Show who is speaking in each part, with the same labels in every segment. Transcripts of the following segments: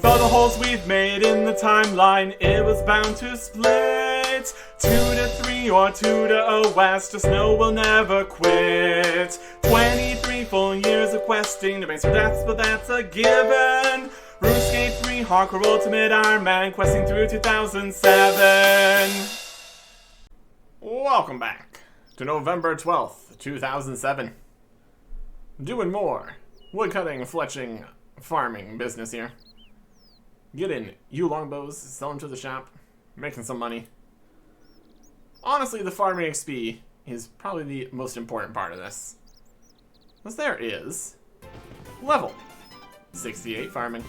Speaker 1: With all the holes we've made in the timeline, it was bound to split. 2 to 3 or 2 to a west, just know we'll never quit. 23 full years of questing to base for deaths, but that's a given. RuneScape 3 Hardcore Ultimate Ironman, questing through 2007. Welcome back to November 12th, 2007. Doing more woodcutting, fletching, farming business here. Getting yew longbows, selling to the shop, making some money. Honestly, the farming XP is probably the most important part of this. Because there is level 68 farming.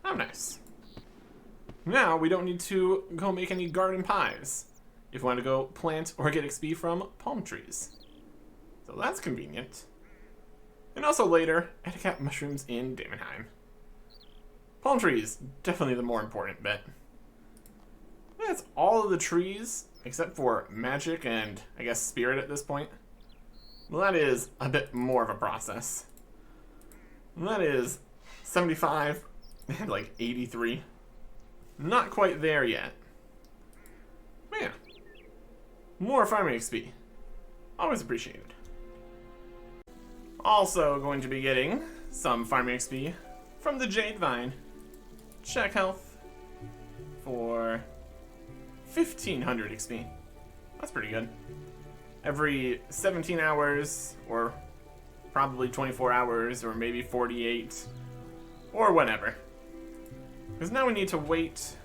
Speaker 1: How nice. Now we don't need to go make any garden pies if we want to go plant or get XP from palm trees. So that's convenient. And also later, Artic mushrooms in Daemonheim. Palm trees, definitely the more important bit. That's all of the trees, except for magic and, I guess, spirit at this point. Well, that is a bit more of a process. And that is 75 and like 83. Not quite there yet. But yeah. More farming XP. Always appreciated. Also going to be getting some farming XP from the Jade Vine. Check health for 1500 XP. That's pretty good. Every 17 hours, or probably 24 hours, or maybe 48, or whatever. Because now we need to wait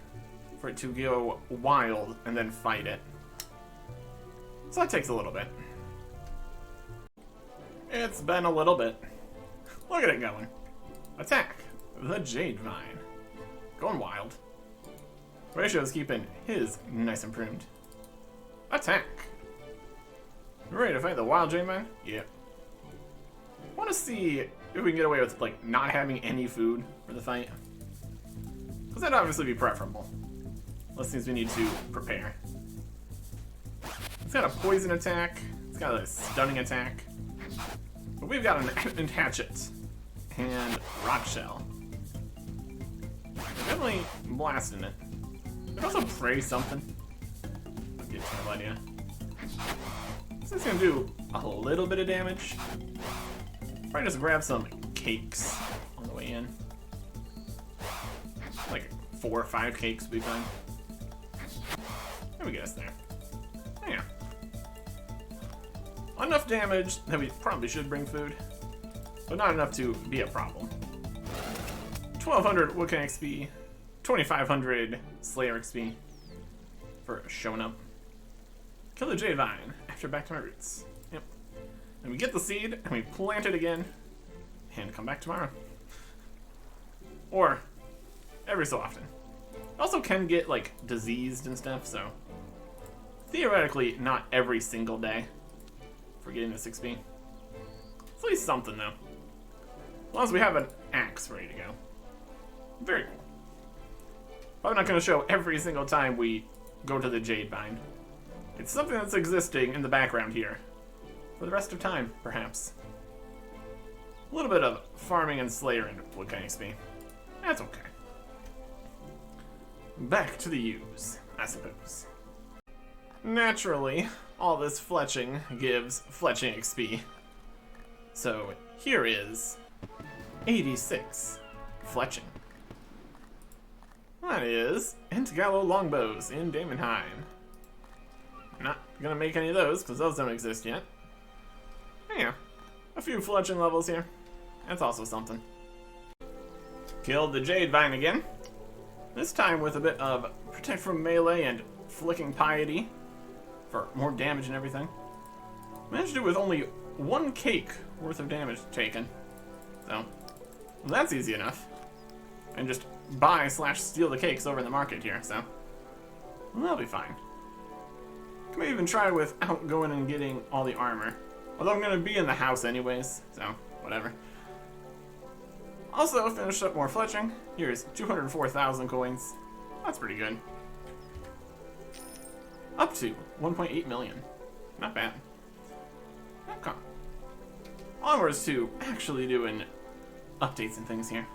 Speaker 1: for it to go wild and then fight it. So that takes a little bit. It's been a little bit. Look at it going. Attack the Jade Vine. Going wild. Ratio's keeping his nice and pruned. Attack. You ready to fight the wild Jade Vine? Yeah. Want to see if we can get away with like not having any food for the fight. Because that'd obviously be preferable. Unless things we need to prepare. It's got a poison attack. It's got a stunning attack. But we've got an hatchet and rock shell. We're definitely blasting it. Could also pray something. I'll get no idea. This is gonna do a little bit of damage. Probably just grab some cakes on the way in. Like 4 or 5 cakes would be fine. There we get us there. Yeah. Enough damage that we probably should bring food, but not enough to be a problem. 1200 Woodcutting XP, 2500 Slayer XP for showing up. Kill the Jade Vine after back to my roots. Yep. And we get the seed and we plant it again and come back tomorrow. Or every so often. Also can get like diseased and stuff, so theoretically not every single day for getting this XP. It's at least something though. As long as we have an axe ready to go. Very cool. Probably not going to show every single time we go to the Jade Vine. It's something that's existing in the background here. For the rest of time, perhaps. A little bit of farming and slayer and woodcutting XP. That's okay. Back to the ewes, I suppose. Naturally, all this fletching gives fletching XP. So here is 86 fletching. That is Gallo longbows in Daemonheim. Not gonna make any of those because those don't exist yet. Yeah, a few fletching levels here. That's also something. Killed the Jade Vine again. This time with a bit of protect from melee and flicking piety for more damage and everything. Managed to do with only 1 cake worth of damage taken. So, well, that's easy enough. And just buy/steal the cakes over in the market here, so well, that'll be fine. Can we even try without going and getting all the armor? Although I'm gonna be in the house anyways, so whatever. Also finished up more fletching. Here's 204,000 coins. That's pretty good. Up to 1.8 million. Not bad. Okay. Onwards to actually doing updates and things here.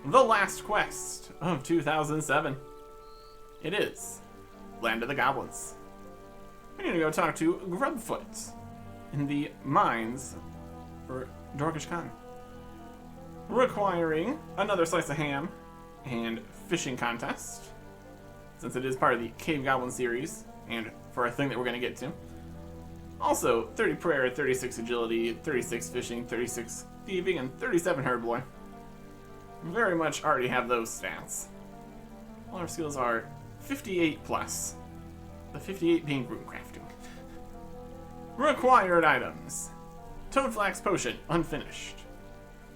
Speaker 1: the last quest of 2007. It is Land of the Goblins. We need to go talk to Grubfoot in the mines for Dorkish Khan. Requiring another slice of ham and fishing contest, since it is part of the Cave Goblin series, and for a thing that we're going to get to. Also, 30 prayer, 36 agility, 36 fishing, 36 thieving, and 37 herb very much already have those stats. All our skills are 58 plus. The 58 being rune crafting. Required items. Toadflax potion, unfinished.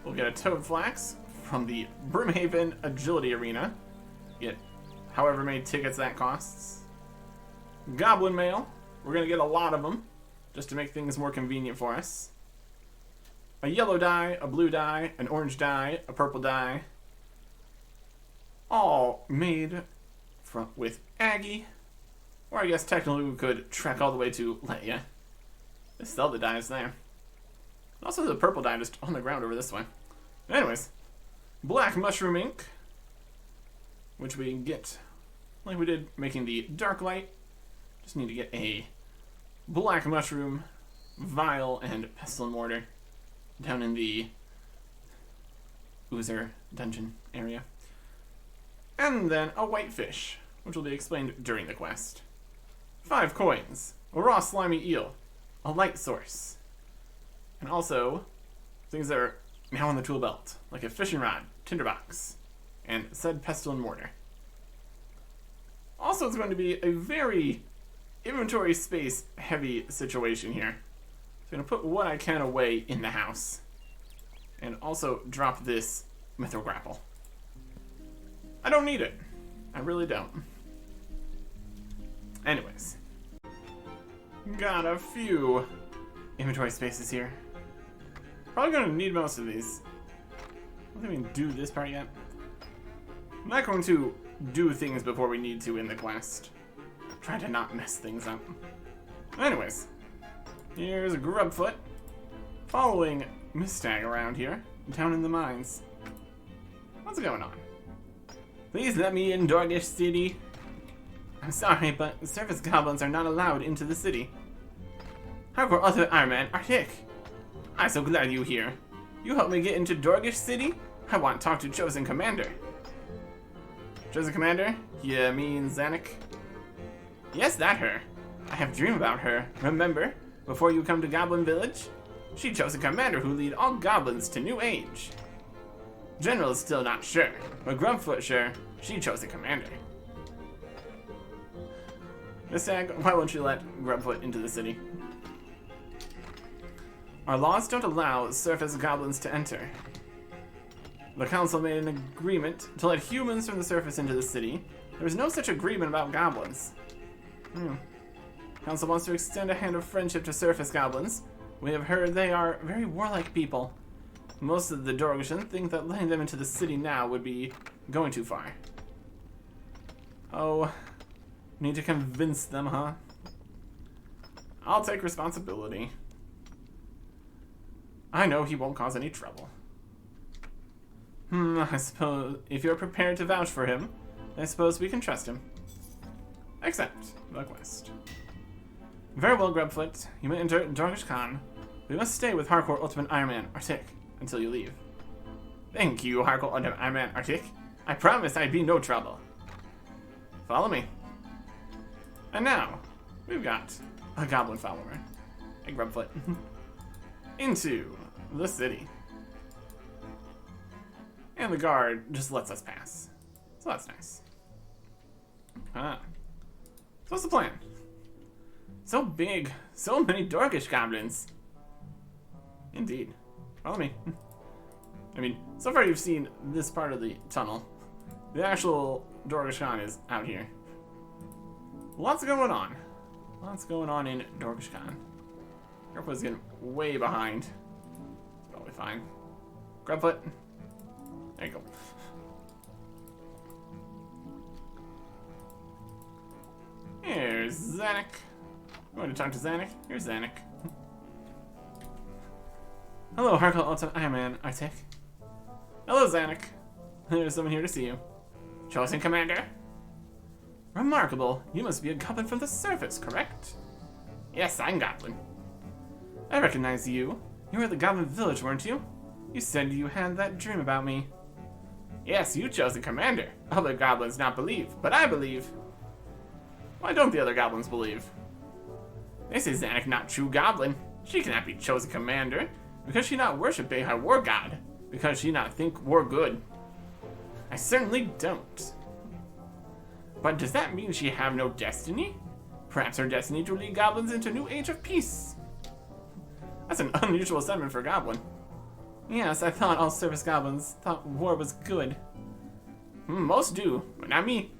Speaker 1: We'll get a Toadflax from the Brimhaven Agility Arena. Get however many tickets that costs. Goblin mail. We're going to get a lot of them, just to make things more convenient for us. A yellow dye, a blue dye, an orange dye, a purple dye. All made with Aggie. Or I guess technically we could trek all the way to Leia. They sell the dyes there. Also the purple dye just on the ground over this way. Anyways, black mushroom ink, which we can get like we did making the dark light. Just need to get a black mushroom vial and pestle and mortar down in the Oozer dungeon area. And then a white fish, which will be explained during the quest. 5 coins, a raw slimy eel, a light source, and also things that are now on the tool belt, like a fishing rod, tinderbox, and said pestle and mortar. Also, it's going to be a very inventory space heavy situation here. So I'm going to put what I can away in the house, and also drop this mithril grapple. I don't need it. I really don't. Anyways, got a few inventory spaces here. Probably gonna need most of these. I don't think we can do this part yet. I'm not going to do things before we need to in the quest. Try to not mess things up. Anyways, here's Grubfoot following Mistag around here, down in the mines. What's going on? Please let me in, Dorgish City. I'm sorry, but surface goblins are not allowed into the city. Hardcore Ultimate Ironman, Artic. I'm so glad you're here. You helped me get into Dorgish City? I want to talk to Chosen Commander. Chosen Commander? You mean Zanuck? Yes, that her. I have dreamed about her, remember? Before you come to Goblin Village? She chose a commander who lead all goblins to new age. General is still not sure, but Grubfoot sure. She chose a commander. Mistag, why won't you let Grubfoot into the city? Our laws don't allow surface goblins to enter. The council made an agreement to let humans from the surface into the city. There was no such agreement about goblins. Council wants to extend a hand of friendship to surface goblins. We have heard they are very warlike people. Most of the Dorgishan think that letting them into the city now would be going too far. Oh, need to convince them, huh? I'll take responsibility. I know he won't cause any trouble. I suppose if you're prepared to vouch for him, I suppose we can trust him. Accept the quest. Very well, Grubfoot. You may enter Dorgish Khan. We must stay with Hardcore Ultimate Ironman, Artic, until you leave. Thank you, Hardcore Ultimate Ironman, Artic. I promise I'd be no trouble. Follow me. And now, we've got a goblin follower. Hey, Grubfoot. Into the city. And the guard just lets us pass. So that's nice. So what's the plan? So big. So many Dorkish goblins. Indeed. Follow me. I mean, so far you've seen this part of the tunnel. The actual Dorkish Khan is out here. Lots going on. Lots going on in Dorkish Khan. Grubfoot's getting way behind. It's probably fine. Grubfoot. There you go. Here's Zanuck. You want to talk to Zanuck? Here's Zanuck. Hello, Hardcore Ultimate Ironman, Artic. Hello, Zanuck. There's someone here to see you. Chosen Commander? Remarkable. You must be a goblin from the surface, correct? Yes, I'm goblin. I recognize you. You were at the goblin village, weren't you? You said you had that dream about me. Yes, you Chosen Commander. Other goblins not believe, but I believe. Why don't the other goblins believe? They say Zanuck not true goblin. She cannot be Chosen Commander, because she not worship a high war god, because she not think war good. I certainly don't. But does that mean she have no destiny? Perhaps her destiny to lead goblins into a new age of peace. That's an unusual sentiment for a goblin. Yes, I thought all service goblins thought war was good. Most do, but not me.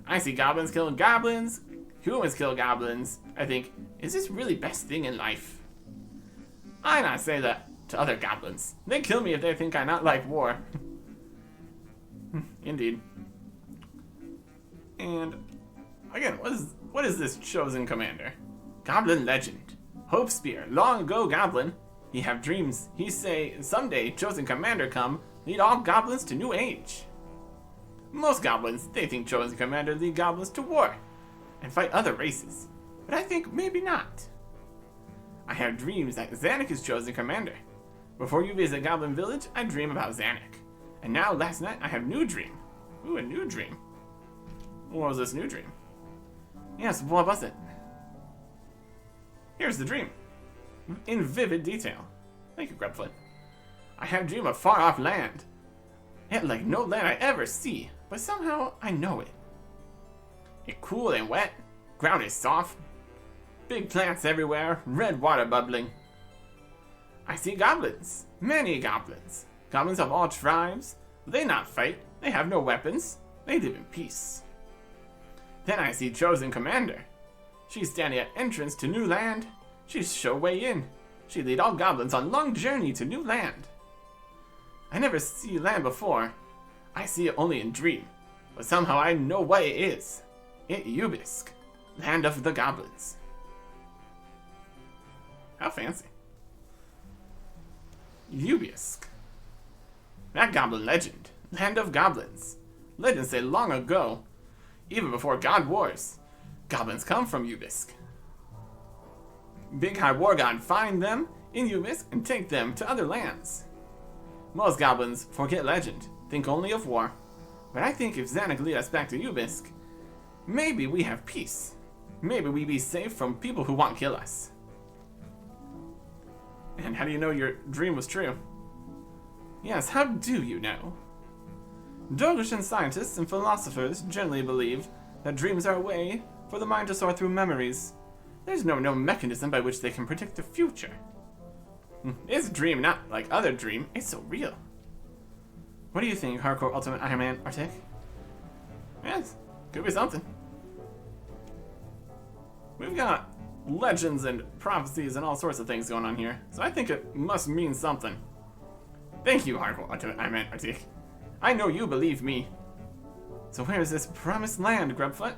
Speaker 1: I see goblins killing goblins, humans kill goblins. I think, is this really best thing in life? I not say that to other goblins. They kill me if they think I not like war. Indeed. And again, what is this Chosen Commander? Goblin legend. Hope Spear, long ago goblin. He have dreams. He say someday Chosen Commander come, lead all goblins to new age. Most goblins, they think Chosen Commander lead goblins to war and fight other races. But I think maybe not. I have dreams that Zanuck is Chosen Commander. Before you visit Goblin Village, I dream about Zanuck. And now last night I have new dream. Ooh, a new dream. What was this new dream? Yes, what was it? Here's the dream. In vivid detail. Thank you, Grubfoot. I have dream of far off land. Yet like no land I ever see, but somehow I know it. It cool and wet, ground is soft, big plants everywhere, red water bubbling. I see goblins, many goblins. Goblins of all tribes. They not fight, they have no weapons, they live in peace. Then I see Chosen Commander. She's standing at entrance to new land. She show way in. She lead all goblins on long journey to new land. I never see land before. I see it only in dream. But somehow I know what it is. It Ubisk, land of the goblins. How fancy. Ubisk. That goblin legend. Land of goblins. Legends say long ago, even before God Wars, goblins come from Ubisk. Big High War God find them in Ubisk and take them to other lands. Most goblins forget legend, think only of war. But I think if Zanuck lead us back to Ubisk, maybe we have peace. Maybe we be safe from people who want to kill us. And how do you know your dream was true? Yes, how do you know? Dogushan scientists and philosophers generally believe that dreams are a way for the mind to sort through memories. There's no mechanism by which they can predict the future. It's a dream, not like other dream. It's so real. What do you think, Hardcore Ultimate Ironman Artic? Yes, could be something. We've got legends and prophecies and all sorts of things going on here, so I think it must mean something. Thank you, Hardcore Ultimate Ironman Artic. I know you believe me. So where is this promised land, Grubfoot?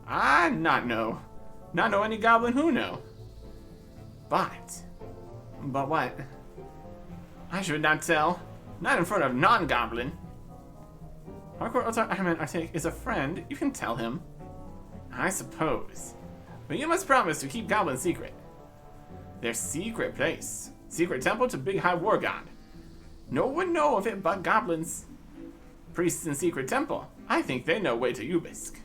Speaker 1: I not know. Not know any goblin who know. But what? I should not tell. Not in front of non-goblin. Hardcore Ultimate Ironman Artic is a friend. You can tell him. I suppose. But you must promise to keep goblin secret. Their secret place. Secret temple to Big High War God. No one know of it but goblins. Priests in secret temple. I think they know way to Ubisk.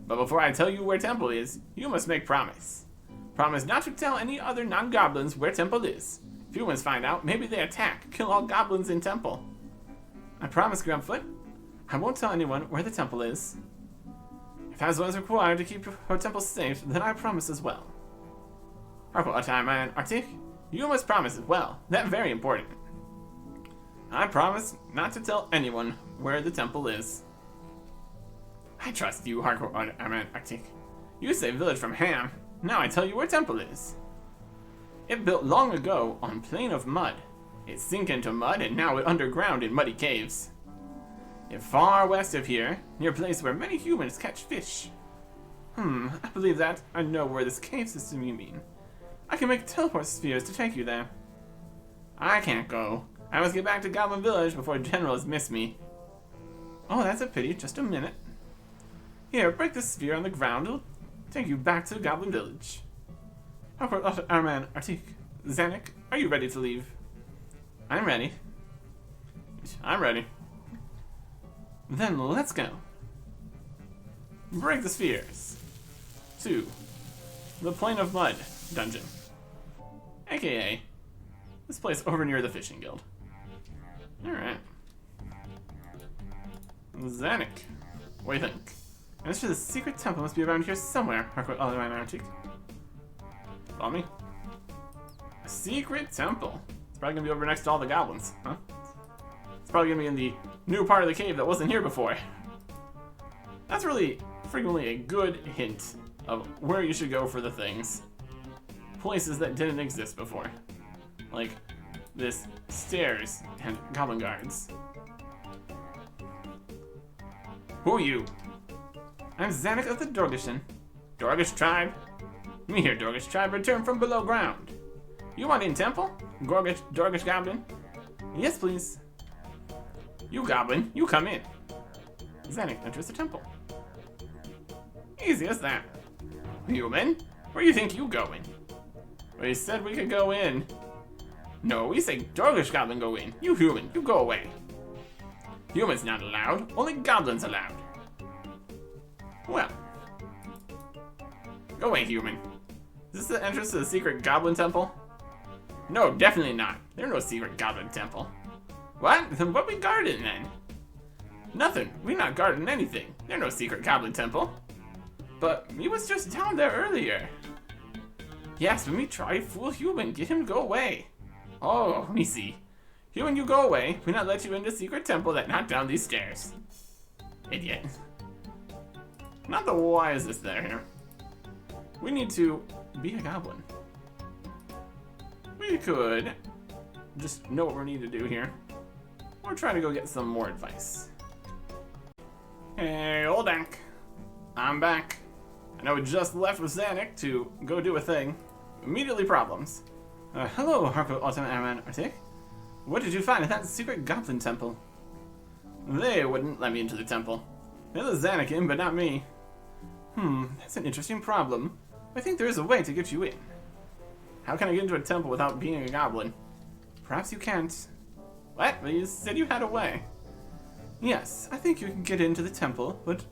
Speaker 1: But before I tell you where temple is, you must make promise. Promise not to tell any other non-goblins where temple is. If humans find out, maybe they attack, kill all goblins in temple. I promise, Grubfoot. I won't tell anyone where the temple is. If as was required to keep her temple safe, then I promise as well. Hardcore Ironman Artic, you must promise as well. That's very important. I promise not to tell anyone where the temple is. I trust you, Hardcore Ironman Artic. You say village from Ham. Now I tell you where temple is. It built long ago on plain of mud. It sink into mud and now it underground in muddy caves. It far west of here, near a place where many humans catch fish. I believe that I know where this cave system you mean. I can make teleport spheres to take you there. I can't go. I must get back to Goblin Village before generals miss me. Oh, that's a pity. Just a minute. Here, break this sphere on the ground. It'll take you back to Goblin Village. Ironman, Artic, Zanuck, are you ready to leave? I'm ready. I'm ready. Then let's go. Break the spheres. To the Plain of Mud dungeon. AKA this place over near the Fishing Guild. Alright. Zanuck, what do you think? As for the secret temple must be around here somewhere, Artic. Follow me. A secret temple. It's probably gonna be over next to all the goblins, huh? It's probably gonna be in the new part of the cave that wasn't here before. That's really frequently a good hint of where you should go for the things. Places that didn't exist before. Like this stairs and goblin guards. Who are you? I'm Zanuck of the Dorgishan. Dorgish tribe? Me here, Dorgish tribe, return from below ground. You want in temple? Dorgish goblin? Yes, please. You goblin, you come in. Zanuck enters the temple. Easy as that. Human, where do you think you going? We said we could go in. No, we say Dorgish goblin go in. You human, you go away. Humans not allowed, only goblins allowed. Well. Go away, human. Is this the entrance to the secret goblin temple? No, definitely not. There's no secret goblin temple. What? Then what we guarding then? Nothing. We not guarding anything. There's no secret goblin temple. But me was just down there earlier. Yes, when we try fool human, get him to go away. Oh, let me see. Human, you go away. We not let you into secret temple that not down these stairs. Idiot. Not the wisest there here. We need to be a goblin. We could just know what we need to do here. Or try to go get some more advice. Hey, old Dak. I'm back. I know we just left with Zanuck to go do a thing. Immediately problems. Hello, Ironman, Artic. What did you find at that secret goblin temple? They wouldn't let me into the temple. They let Zanuck in, but not me. That's an interesting problem. I think there is a way to get you in. How can I get into a temple without being a goblin? Perhaps you can't. What? Well, you said you had a way. Yes, I think you can get into the temple, but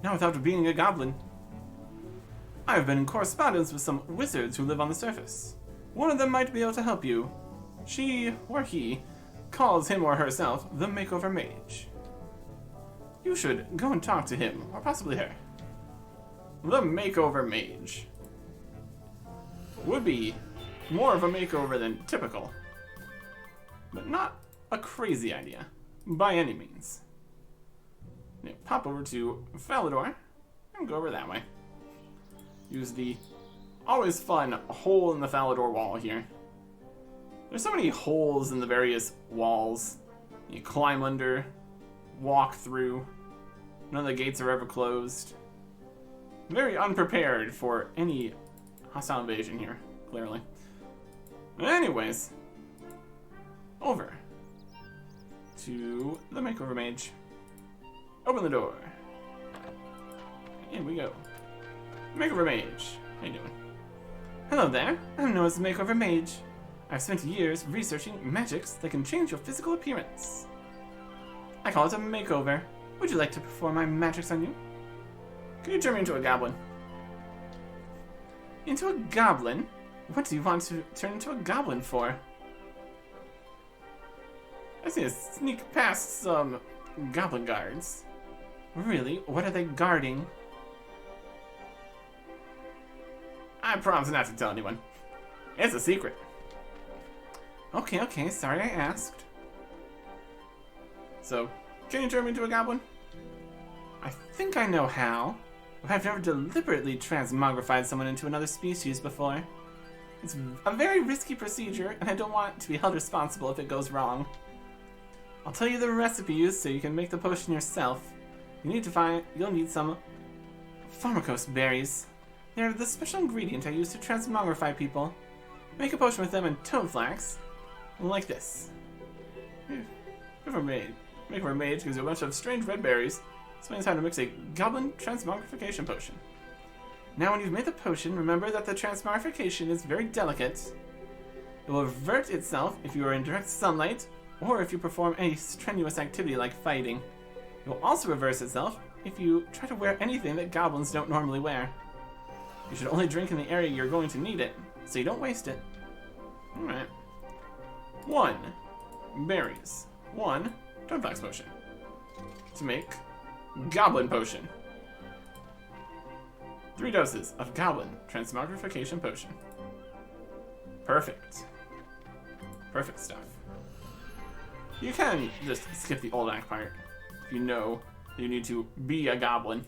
Speaker 1: not without being a goblin. I've been in correspondence with some wizards who live on the surface. One of them might be able to help you. She, or he, calls him or herself the Makeover Mage. You should go and talk to him, or possibly her. The Makeover Mage would be more of a makeover than typical, but not a crazy idea, by any means. Now, pop over to Falador, and go over that way. Use the always fun hole in the Falador wall here. There's so many holes in the various walls. You climb under, walk through. None of the gates are ever closed. Very unprepared for any hostile invasion here, clearly. Anyways, over to the Makeover Mage. Open the door. In we go. Makeover Mage, how you doing? Hello there, I'm known as the Makeover Mage. I've spent years researching magics that can change your physical appearance. I call it a makeover. Would you like to perform my magics on you? Can you turn me into a goblin? Into a goblin? What do you want to turn into a goblin for? I see a sneak past some goblin guards. Really? What are they guarding? I promise not to tell anyone. It's a secret. Okay, sorry I asked. So, can you turn me into a goblin? I think I know how, but I've never deliberately transmogrified someone into another species before. It's a very risky procedure, and I don't want to be held responsible if it goes wrong. I'll tell you the recipes so you can make the potion yourself. You'll need some Pharmacos berries. They're the special ingredient I use to transmogrify people. Make a potion with them and toad flax, like this. Make for a mage gives you a bunch of strange red berries. Explains how to mix a goblin transmogrification potion. Now when you've made the potion, remember that the transmogrification is very delicate. It will revert itself if you are in direct sunlight, or if you perform any strenuous activity like fighting. It will also reverse itself if you try to wear anything that goblins don't normally wear. You should only drink in the area you're going to need it, so you don't waste it. Alright. 1. Berries. 1. Toadflax potion. To make Goblin Potion. 3 doses of Goblin Transmogrification Potion. Perfect. Perfect stuff. You can just skip the old act part if you know you need to be a goblin.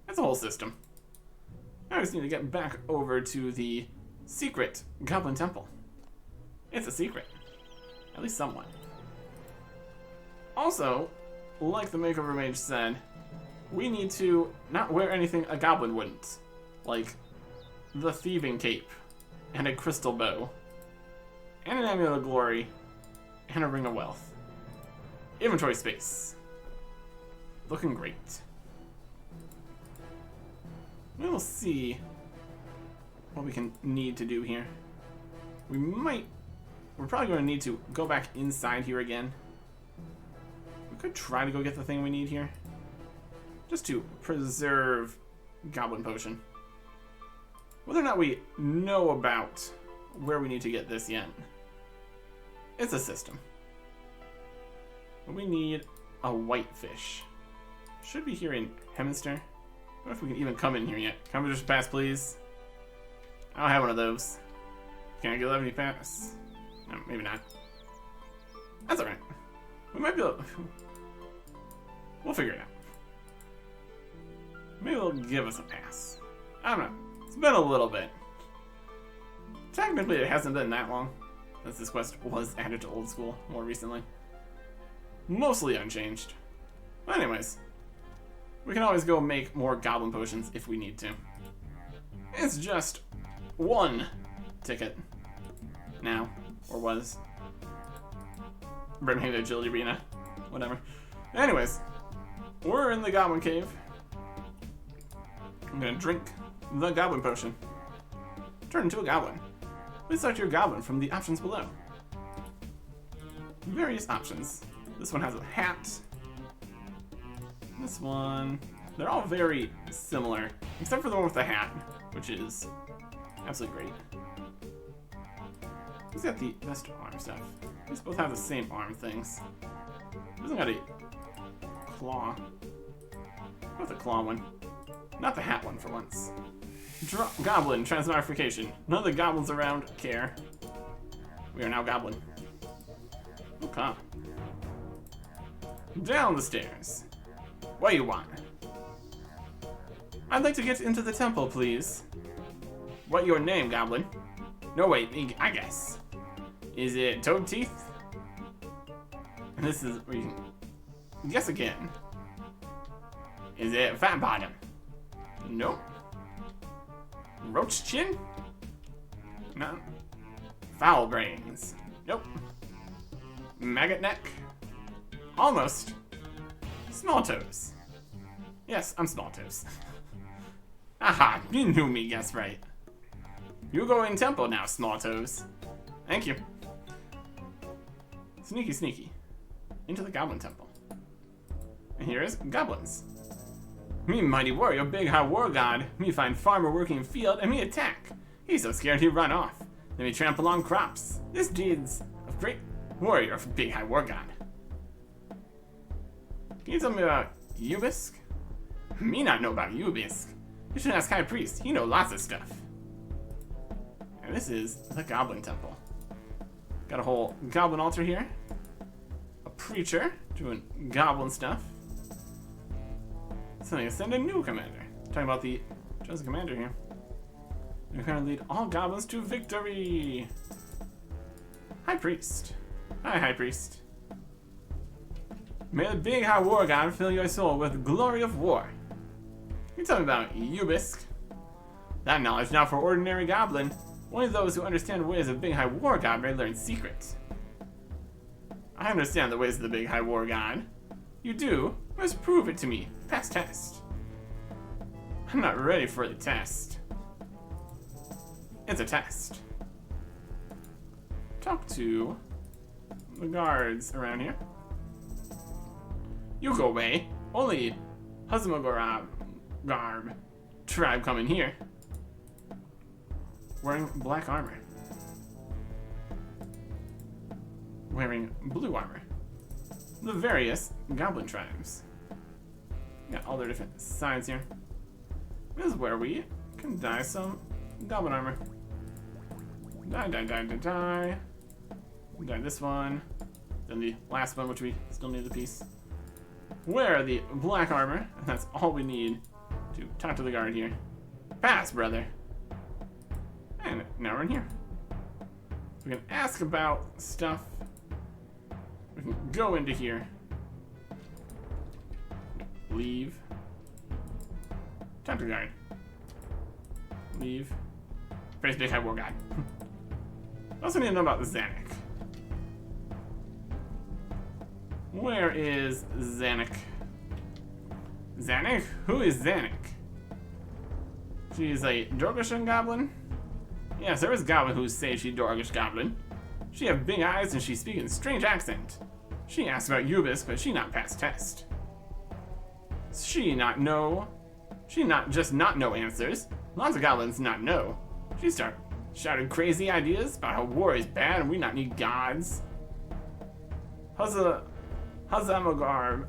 Speaker 1: That's a whole system. I just need to get back over to the secret Goblin Temple. It's a secret. At least somewhat. Also, like the Makeover Mage said, we need to not wear anything a goblin wouldn't. Like the Thieving Cape, and a Crystal Bow, and an Amulet of Glory, and a Ring of Wealth. Inventory space. Looking great. We will see what we can need to do here. We're probably going to need to go back inside here again. We could try to go get the thing we need here, just to preserve Goblin Potion. Whether or not we know about where we need to get this yet, it's a system. But we need a whitefish. Should be here in Hemister. I don't know if we can even come in here yet. Can we just pass, please? I don't have one of those. Can I get 11 pass? No, maybe not. That's alright. We might be able to... We'll figure it out. Maybe they'll give us a pass. I don't know. It's been a little bit. Technically, it hasn't been that long since this quest was added to Old School more recently. Mostly unchanged. But anyways, we can always go make more Goblin Potions if we need to. It's just 1 ticket now, or was. Maybe the Agility Arena, whatever. Anyways, we're in the Goblin Cave. I'm gonna drink the Goblin Potion. Turn into a goblin. Please select your goblin from the options below. Various options. This one has a hat. This one... They're all very similar, except for the one with the hat, which is absolutely great. Who's got the best arm stuff? These both have the same arm things. Doesn't got a claw. Go with the claw one. Not the hat one for once. Goblin Transmogrification. None of the goblins around care. We are now goblin. Okay. Down the stairs. What do you want? I'd like to get into the temple, please. What your name, goblin? No, wait, I guess. Is it Toad Teeth? And this is where you can guess again. Is it Fat Bottom? Nope. Roach Chin? No. Foul Brains? Nope. Maggot Neck? Almost. Small Toes? Yes, I'm Small Toes. Aha, you knew me, guess right. You go in temple now, Small Toes. Thank you. Sneaky, sneaky. Into the Goblin Temple. And here is goblins. Me mighty warrior, big high war god. Me find farmer working field and me attack. He's so scared he run off. Then me trample on crops. This deeds of great warrior for big high war god. Can you tell me about Ubisk? Me not know about Ubisk. You should ask High Priest. He know lots of stuff. And this is the Goblin Temple. Got a whole goblin altar here. A preacher doing goblin stuff. Something to send a new commander. Talking about the chosen commander here. You're gonna lead all goblins to victory. High Priest. Hi, High Priest. May the big high war god fill your soul with glory of war. You tell me about Ubisk. That knowledge not for ordinary goblin. Only those who understand the ways of big high war god may learn secrets. I understand the ways of the big high war god. You do? Must prove it to me. Pass test. I'm not ready for the test. It's a test. Talk to the guards around here. You go away. Only Huzmagorab Garb tribe coming here. Wearing black armor. Wearing blue armor. The various goblin tribes. Got all their different sides here. This is where we can dye some goblin armor. Dye, dye, dye, dye, dye. Dye this one. Then the last one, which we still need the piece. Wear the black armor, and that's all we need to talk to the guard here. Pass, brother. And now we're in here. We can ask about stuff. We can go into here. Leave. Talk to the guard. Leave. Face big high war guy. I also need to know about Zanuck. Where is Zanuck? Zanuck? Who is Zanuck? She's a Dorgishan goblin? Yes, there is a goblin who says she's Dorgish goblin. She have big eyes and she speak in strange accent. She asked about Ubisk, but she not pass test. She not just not know answers. Lots of goblins not know. She start shouting crazy ideas about how war is bad and we not need gods. Hazamogar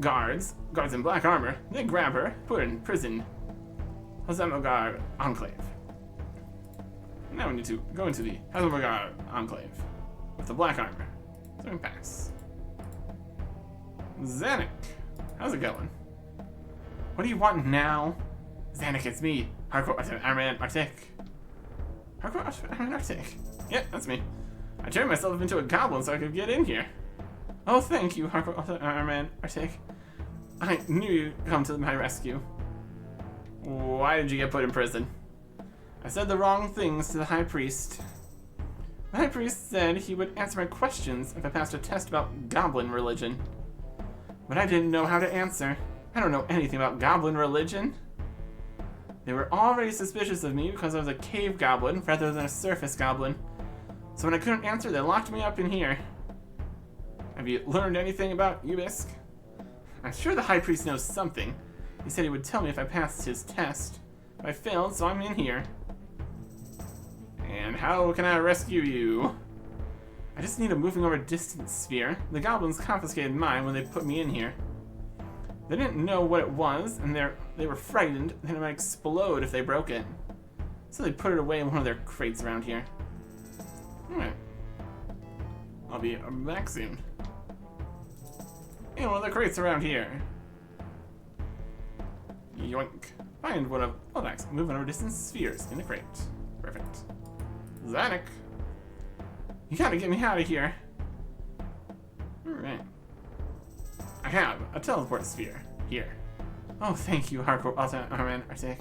Speaker 1: guards in black armor, they grab her, put her in prison. Hazamogar Enclave. Now we need to go into the Hazamogar Enclave with the black armor. So we can pass. Zanuck, how's it going? What do you want now? Zanuck, it's me, Ironman Artic. Ironman Artic. Yeah, that's me. I turned myself into a goblin so I could get in here. Oh, thank you, Ironman Artic. I knew you'd come to my rescue. Why did you get put in prison? I said the wrong things to the High Priest. The High Priest said he would answer my questions if I passed a test about goblin religion. But I didn't know how to answer. I don't know anything about goblin religion. They were already suspicious of me because I was a cave goblin rather than a surface goblin. So when I couldn't answer, they locked me up in here. Have you learned anything about Ubisk? I'm sure the High Priest knows something. He said he would tell me if I passed his test. I failed, so I'm in here. And how can I rescue you? I just need a moving over distance sphere. The goblins confiscated mine when they put me in here. They didn't know what it was, and they were frightened that it might explode if they broke it. So they put it away in one of their crates around here. Alright. I'll be back soon. In one of the crates around here. Yoink. Find one of Odax moving over distance spheres in the crate. Perfect. Zanuck. You gotta get me out of here. Alright. I have a teleport sphere here. Oh, thank you, Ironman Artic.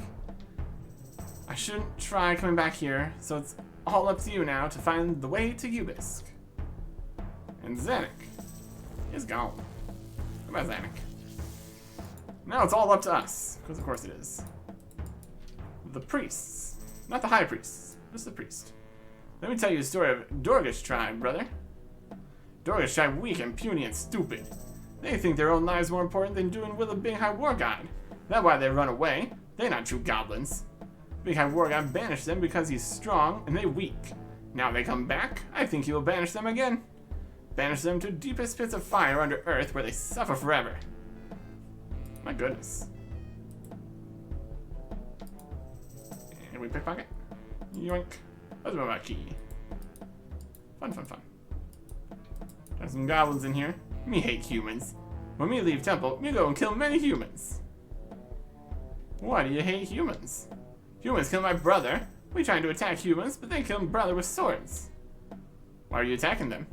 Speaker 1: I shouldn't try coming back here, so it's all up to you now to find the way to Ubisk. And Zanuck is gone. Goodbye, Zanuck. Now it's all up to us, because of course it is. The priests. Not the high priests, just the priest. Let me tell you a story of Dorgish tribe, brother. Dorgish tribe weak and puny and stupid. They think their own lives more important than doing with a big high war god. That's why they run away. They're not true goblins. Big high war god banished them because he's strong and they weak. Now they come back, I think he will banish them again. Banish them to deepest pits of fire under earth where they suffer forever. My goodness. And we pickpocket. Yoink. That's my key. Fun, fun, fun. There's some goblins in here. Me hate humans. When me leave temple, me go and kill many humans. Why do you hate humans? Humans kill my brother. We trying to attack humans, but they kill my brother with swords. Why are you attacking them?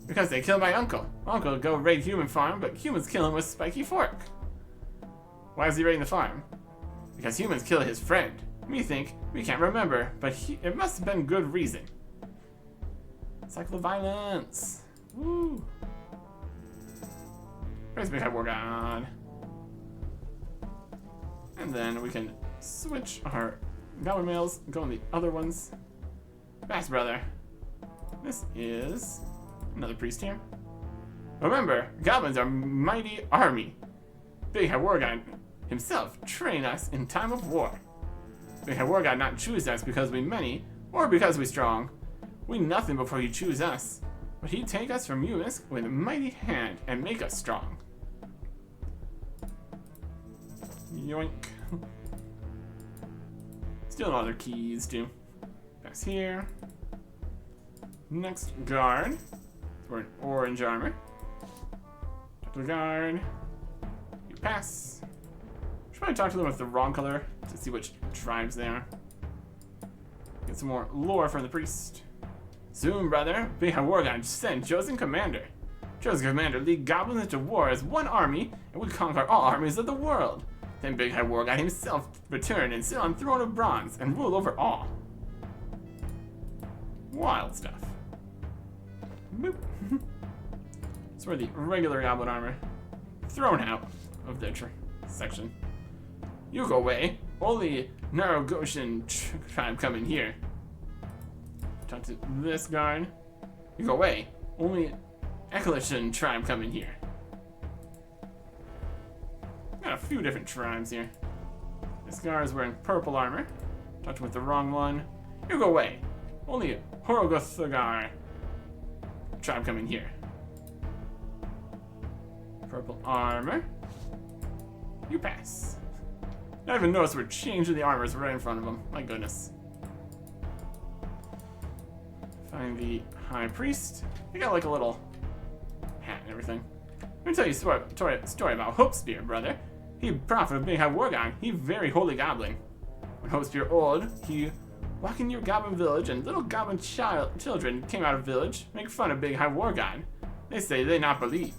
Speaker 1: Because they killed my uncle. Uncle go raid human farm, but humans kill him with spiky fork. Why is he raiding the farm? Because humans kill his friend. Me think, we can't remember, but it must have been good reason. Cycle of violence. Woo! Raise big high war god. And then we can switch our goblin males, go on the other ones. Fast, brother. This is another priest here. Remember, goblins are mighty army. Big high war god himself train us in time of war. Big high war god not choose us because we many or because we strong. We nothing before he choose us. But he take us from Umisk with a mighty hand and make us strong. Yoink. Still other keys too. Pass here. Next guard. We're in orange armor. Talk to the guard. You pass. Should probably talk to them with the wrong color to see which tribes they are. Get some more lore from the priest. Soon, brother, big high war god send chosen commander. Chosen commander lead goblins into war as one army, and we conquer all armies of the world. Then big high war god himself return and sit on throne of bronze and rule over all. Wild stuff. Boop. It's where the regular goblin armor thrown out of their section. You go away. Only Narogoshan tribe coming here. Talk to this guard. You go away. Only Echelation tribe coming here. Got a few different tribes here. This guard is wearing purple armor. Talked with the wrong one. You go away. Only Horogothagar tribe coming here. Purple armor. You pass. I even noticed we're changing the armors right in front of them. My goodness. Find the high priest. He got like a little hat and everything. Let me tell you a story about Hopespear, brother. He prophet of being high war god. He very holy goblin. When Hopespear old, he walk in your goblin village and little goblin children came out of village, make fun of big high war god. They say they not believe.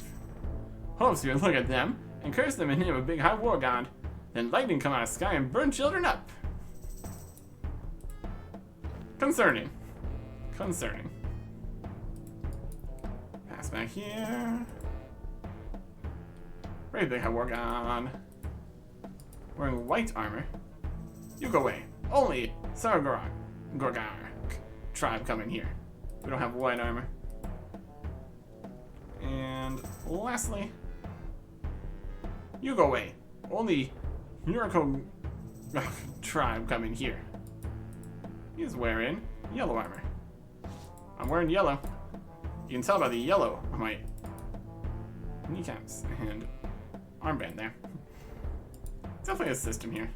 Speaker 1: Hopespear look at them and curse them in the name of big high war god. Then lightning come out of sky and burn children up. Concerning. Concerning. Pass back here. Very big high war god. Wearing white armor. You go away. Only Sargorok tribe coming here. We don't have white armor. And lastly, you go away. Only Yuriko tribe coming here. He's wearing yellow armor. I'm wearing yellow. You can tell by the yellow on my kneecaps and armband there. Definitely a system here.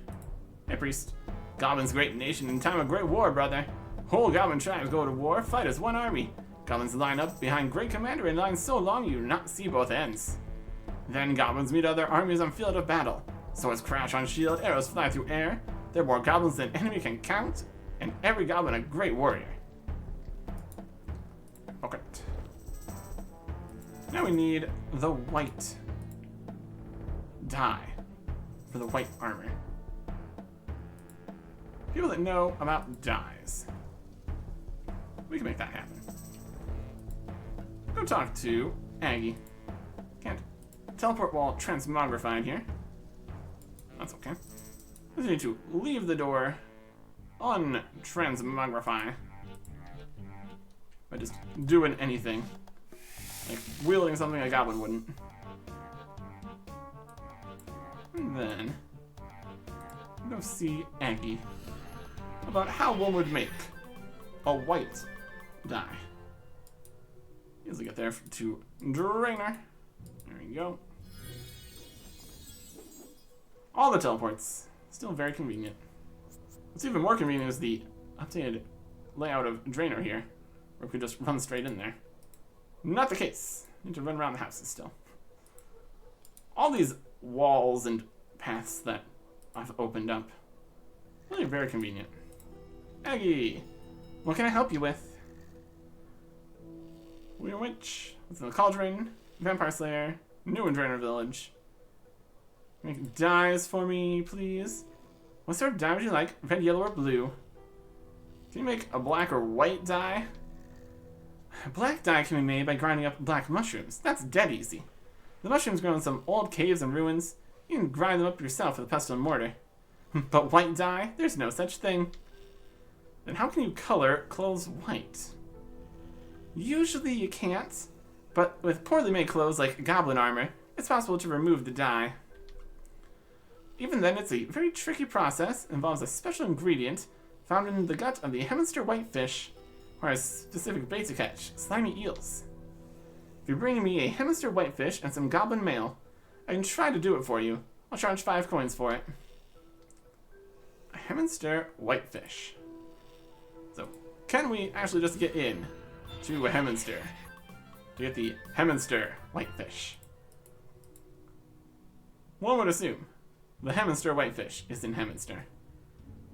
Speaker 1: Hey, priest. Goblins great nation in time of great war, brother. Whole goblin tribes go to war, fight as one army. Goblins line up behind great commander in line so long you not see both ends. Then goblins meet other armies on field of battle. Swords crash on shield, arrows fly through air. There are more goblins than enemy can count, and every goblin a great warrior. Okay. Now we need the white dye for the white armor. People that know about dyes. We can make that happen. Go talk to Aggie. Can't teleport while transmogrified here. That's okay. I just need to leave the door untransmogrify by just doing anything. Like wielding something a goblin wouldn't. And then go see Aggie about how one would make a white dye. Easily get there to Drainer. There we go. All the teleports. Still very convenient. What's even more convenient is the updated layout of Drainer here, where we could just run straight in there. Not the case. Need to run around the houses still. All these walls and paths that I've opened up. Really very convenient. Aggie, what can I help you with? Weird Witch, what's in the Cauldron, Vampire Slayer, new in Drainer Village. Make dyes for me, please. What sort of dye would you like? Red, yellow, or blue? Can you make a black or white dye?
Speaker 2: Black dye can be made by grinding up black mushrooms. That's dead easy. The mushrooms grow in some old caves and ruins. You can grind them up yourself with a pestle and mortar. But white dye? There's no such thing. Then how can you color clothes white? Usually you can't, but with poorly made clothes like goblin armor, it's possible to remove the dye. Even then, it's a very tricky process. It involves a special ingredient found in the gut of the hamster whitefish, or a specific bait to catch, slimy eels. If you bring me a hamster whitefish and some goblin mail, I can try to do it for you. I'll charge 5 coins for it. A hamster whitefish. So, can we actually just get in to a hamster to get the hamster whitefish? One would assume the hamster whitefish is in Hamster.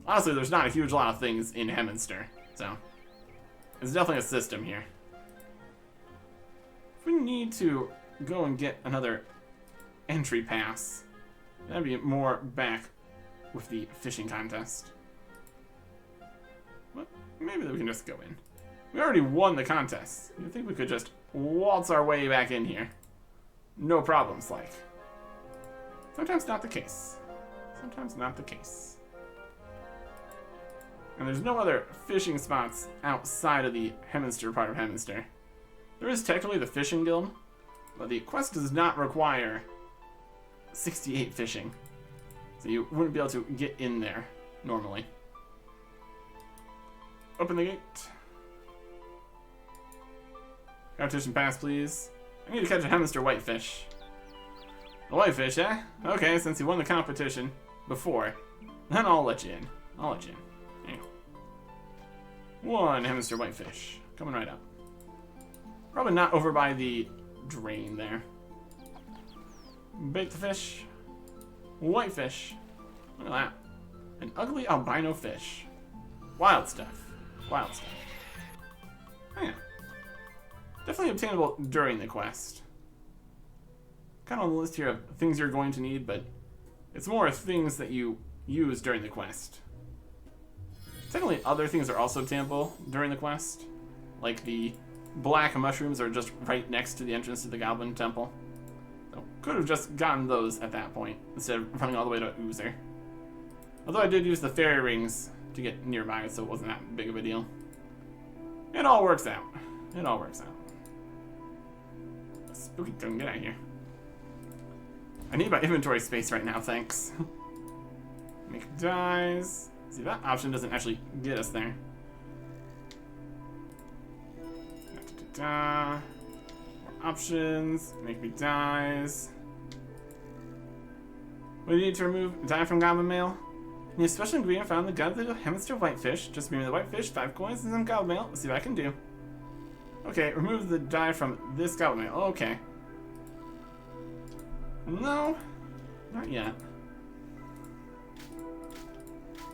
Speaker 2: Honestly, there's not a huge lot of things in Hamster, so it's definitely a system here. If we need to go and get another entry pass, that'd be more back with the fishing contest. Well, maybe we can just go in. We already won the contest. You think we could just waltz our way back in here? No problems, like. Sometimes not the case. Sometimes not the case. And there's no other fishing spots outside of the Hemister part of Hemister. There is technically the fishing guild, but the quest does not require 68 fishing. So you wouldn't be able to get in there normally. Open the gate. Competition pass, please. I need to catch a Hemister whitefish. A whitefish, eh? Okay, since you won the competition before, then I'll let you in. I'll let you in. There you go. One Hemister whitefish. Coming right up. Probably not over by the drain there. Bait the fish. Whitefish. Look at that. An ugly albino fish. Wild stuff. Wild stuff. Oh, yeah. Definitely obtainable during the quest. Kind of on the list here of things you're going to need, but it's more things that you use during the quest. Technically, other things are also obtainable during the quest. Like the black mushrooms are just right next to the entrance to the Goblin Temple. So could have just gotten those at that point, instead of running all the way to Oozer. Although I did use the fairy rings to get nearby, so it wasn't that big of a deal. It all works out. It all works out. Spooky tongue, get out of here. I need my inventory space right now, thanks. Make dyes. See, that option doesn't actually get us there. More options. Make me dyes. What do you need to remove dye from Goblin Mail? You need a special ingredient found in the gut of the Hemister whitefish. Just remove the whitefish, 5 coins, and some Goblin Mail. Let's see what I can do. Okay, remove the dye from this Goblin Mail. Okay. No, not yet.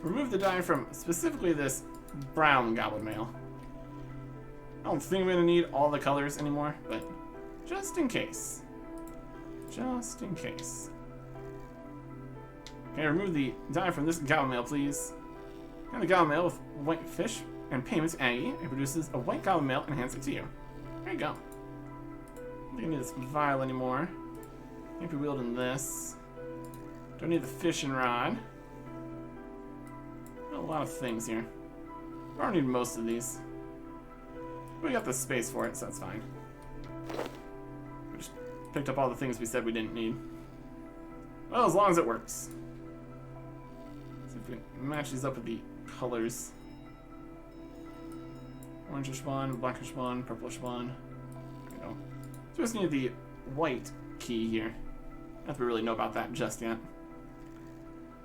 Speaker 2: Remove the dye from specifically this brown Goblin Mail. I don't think I'm going to need all the colors anymore, but just in case. Just in case. Okay, remove the dye from this Goblin Mail, please. And the Goblin Mail with white fish and payment to Aggie. It produces a white Goblin Mail and hands it to you. There you go. I don't need this vial anymore. Can't be wielding this. Don't need the fishing rod. A lot of things here. I don't need most of these. We got the space for it, so that's fine. We just picked up all the things we said we didn't need. Well, as long as it works. See if we can match these up with the colors. Orangish one, blackish one, purplish one. There we go. So we just need the white key here. Not that we really know about that just yet.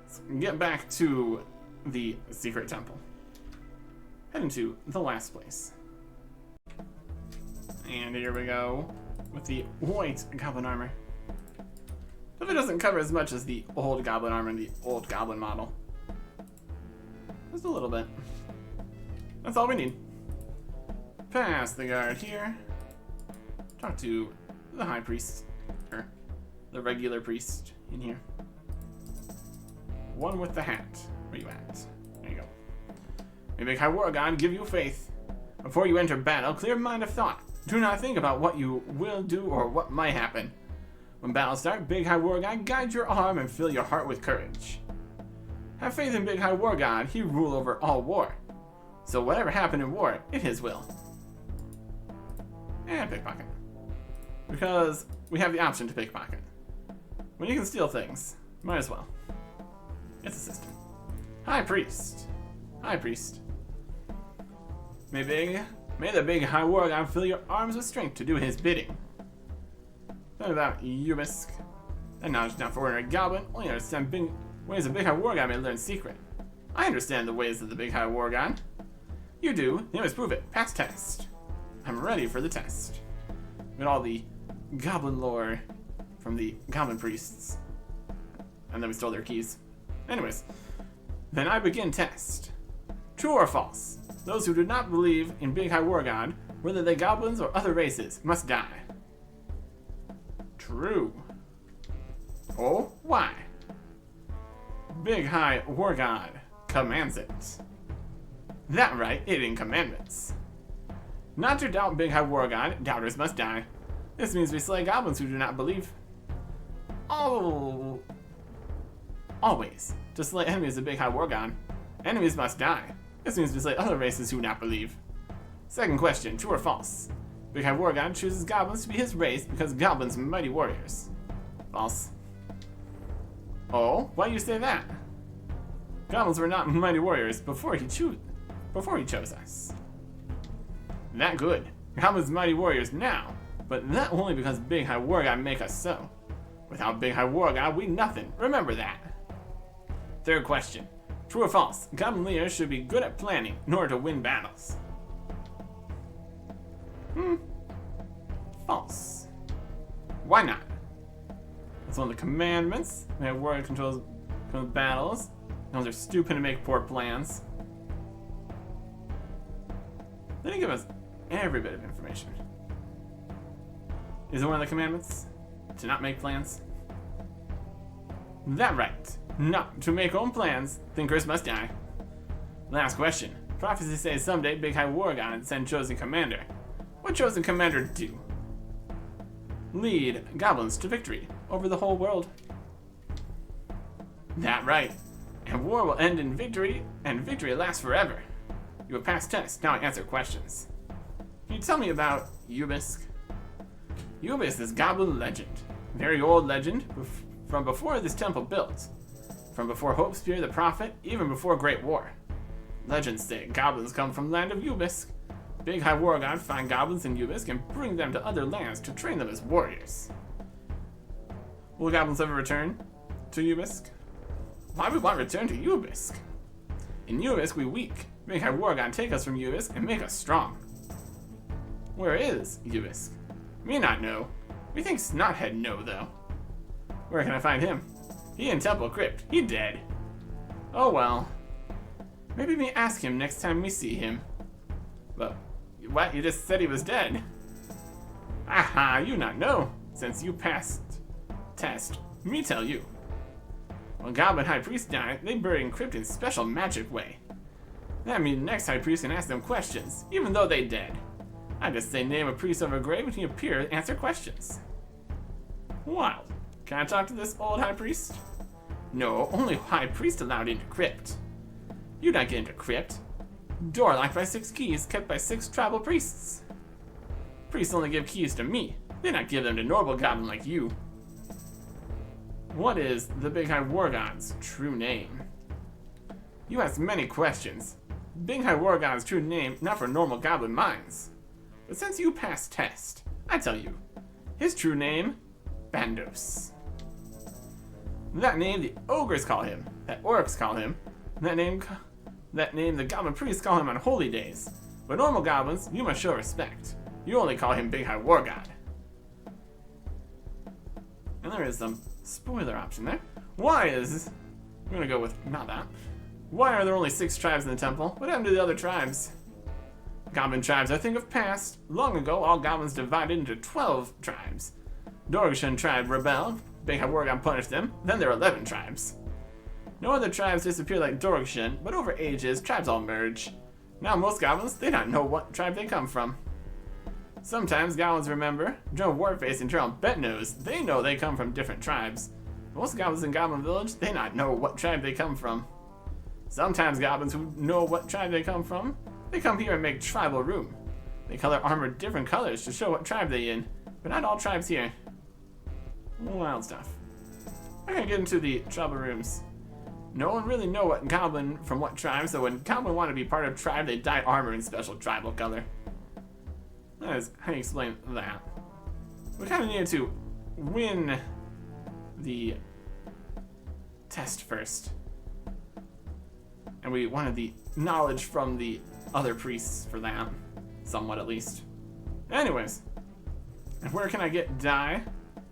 Speaker 2: Let's get back to the secret temple. Head into the last place. And here we go with the white goblin armor. Definitely doesn't cover as much as the old goblin armor and the old goblin model. Just a little bit. That's all we need. Pass the guard here. Talk to the high priest. Or the regular priest in here. One with the hat. Where you at? There you go. May make High War God give you faith. Before you enter battle, clear mind of thought. Do not think about what you will do or what might happen. When battle starts, Big High War God guide your arm and fill your heart with courage. Have faith in Big High War God, he rule over all war. So whatever happened in war, it his will. And pickpocket. Because we have the option to pickpocket. When you can steal things, might as well. It's a system. High Priest. High Priest. May the Big High War God fill your arms with strength to do his bidding. Something about Ubisk. That knowledge is not for ordinary goblin, only understand ways the Big High War God may learn secret. I understand the ways of the Big High War God. You do, you must prove it. Pass test. I'm ready for the test. With all the goblin lore from the goblin priests. And then we stole their keys. Anyways, then I begin test. True or false? Those who do not believe in Big High War God, whether they goblins or other races, must die. True. Oh, why? Big High War God commands it. That right, it in commandments. Not to doubt Big High War God, doubters must die. This means we slay goblins who do not believe. Always. To slay enemies of Big High War God, enemies must die. This means we slay other races who do not believe. Second question, true or false? Big High War God chooses goblins to be his race because goblins are mighty warriors. False. Oh, why do you say that? Goblins were not mighty warriors before he chose us. That good. Goblins mighty warriors now, but that only because Big High War God make us so. Without Big High War God, we nothing. Remember that. Third question. True or false? Goblin leaders should be good at planning in order to win battles. False. Why not? It's one of the commandments. We have warrior controls battles. Those are stupid and make poor plans. They didn't give us every bit of information. Is it one of the commandments? To not make plans? That right. Not to make own plans, thinkers must die. Last question. Prophecy says someday Big High War God send chosen commander. What chosen commander do? Lead goblins to victory over the whole world. That right. And war will end in victory, and victory lasts forever. You have passed tests, now I answer questions. Can you tell me about Ubisk? Ubisk is goblin legend. Very old legend, from before this temple built. From before Hope Spear the Prophet, even before Great War. Legends say goblins come from land of Ubisk. Big High War God find goblins in Ubisk and bring them to other lands to train them as warriors. Will goblins ever return to Ubisk? Why would one return to Ubisk? In Ubisk we weak. Big High War God take us from Ubisk and make us strong. Where is Ubisk? Me not know. We think Snothead know though. Where can I find him? He in Temple Crypt. He dead. Oh well. Maybe me ask him next time we see him. But what? You just said he was dead. Aha, you not know. Since you passed test, me tell you. When Goblin High Priest died, they buried in crypt in special magic way. That means the next High Priest can ask them questions, even though they dead. I just say name a priest over a grave when he appears and answer questions. Wild. Can I talk to this old High Priest? No, only High Priest allowed into crypt. You not get into crypt. Door locked by 6 keys, kept by 6 tribal priests. Priests only give keys to me. They not give them to normal goblin like you. What is the Big High War God's true name? You ask many questions. Big High War God's true name not for normal goblin minds. But since you passed test, I tell you. His true name, Bandos. That name the ogres call him, that orcs call him, that name the goblin priests call him on holy days. But normal goblins, you must show respect. You only call him Big High War God. And there is some spoiler option there. I'm gonna go with not that. Why are there only 6 tribes in the temple? What happened to the other tribes? Goblin tribes I think have passed. Long ago, all goblins divided into 12 tribes. Dorgshan tribe rebelled. Big High War God punished them. Then there are 11 tribes. No other tribes disappear like Dorgshan, but over ages, tribes all merge. Now most goblins, they don't know what tribe they come from. Sometimes goblins remember. Joe Warface and General Betnose, they know they come from different tribes. Most goblins in Goblin Village, they not know what tribe they come from. Sometimes goblins who know what tribe they come from, they come here and make tribal room. They color armor different colors to show what tribe they in, but not all tribes here. Wild stuff. We're gonna get into the tribal rooms. No one really know what goblin from what tribe, so when goblin want to be part of tribe, they dye armor in special tribal color. That is how you explain that. We kind of needed to win the test first. And we wanted the knowledge from the other priests for that. Somewhat at least. Anyways. And where can I get dye?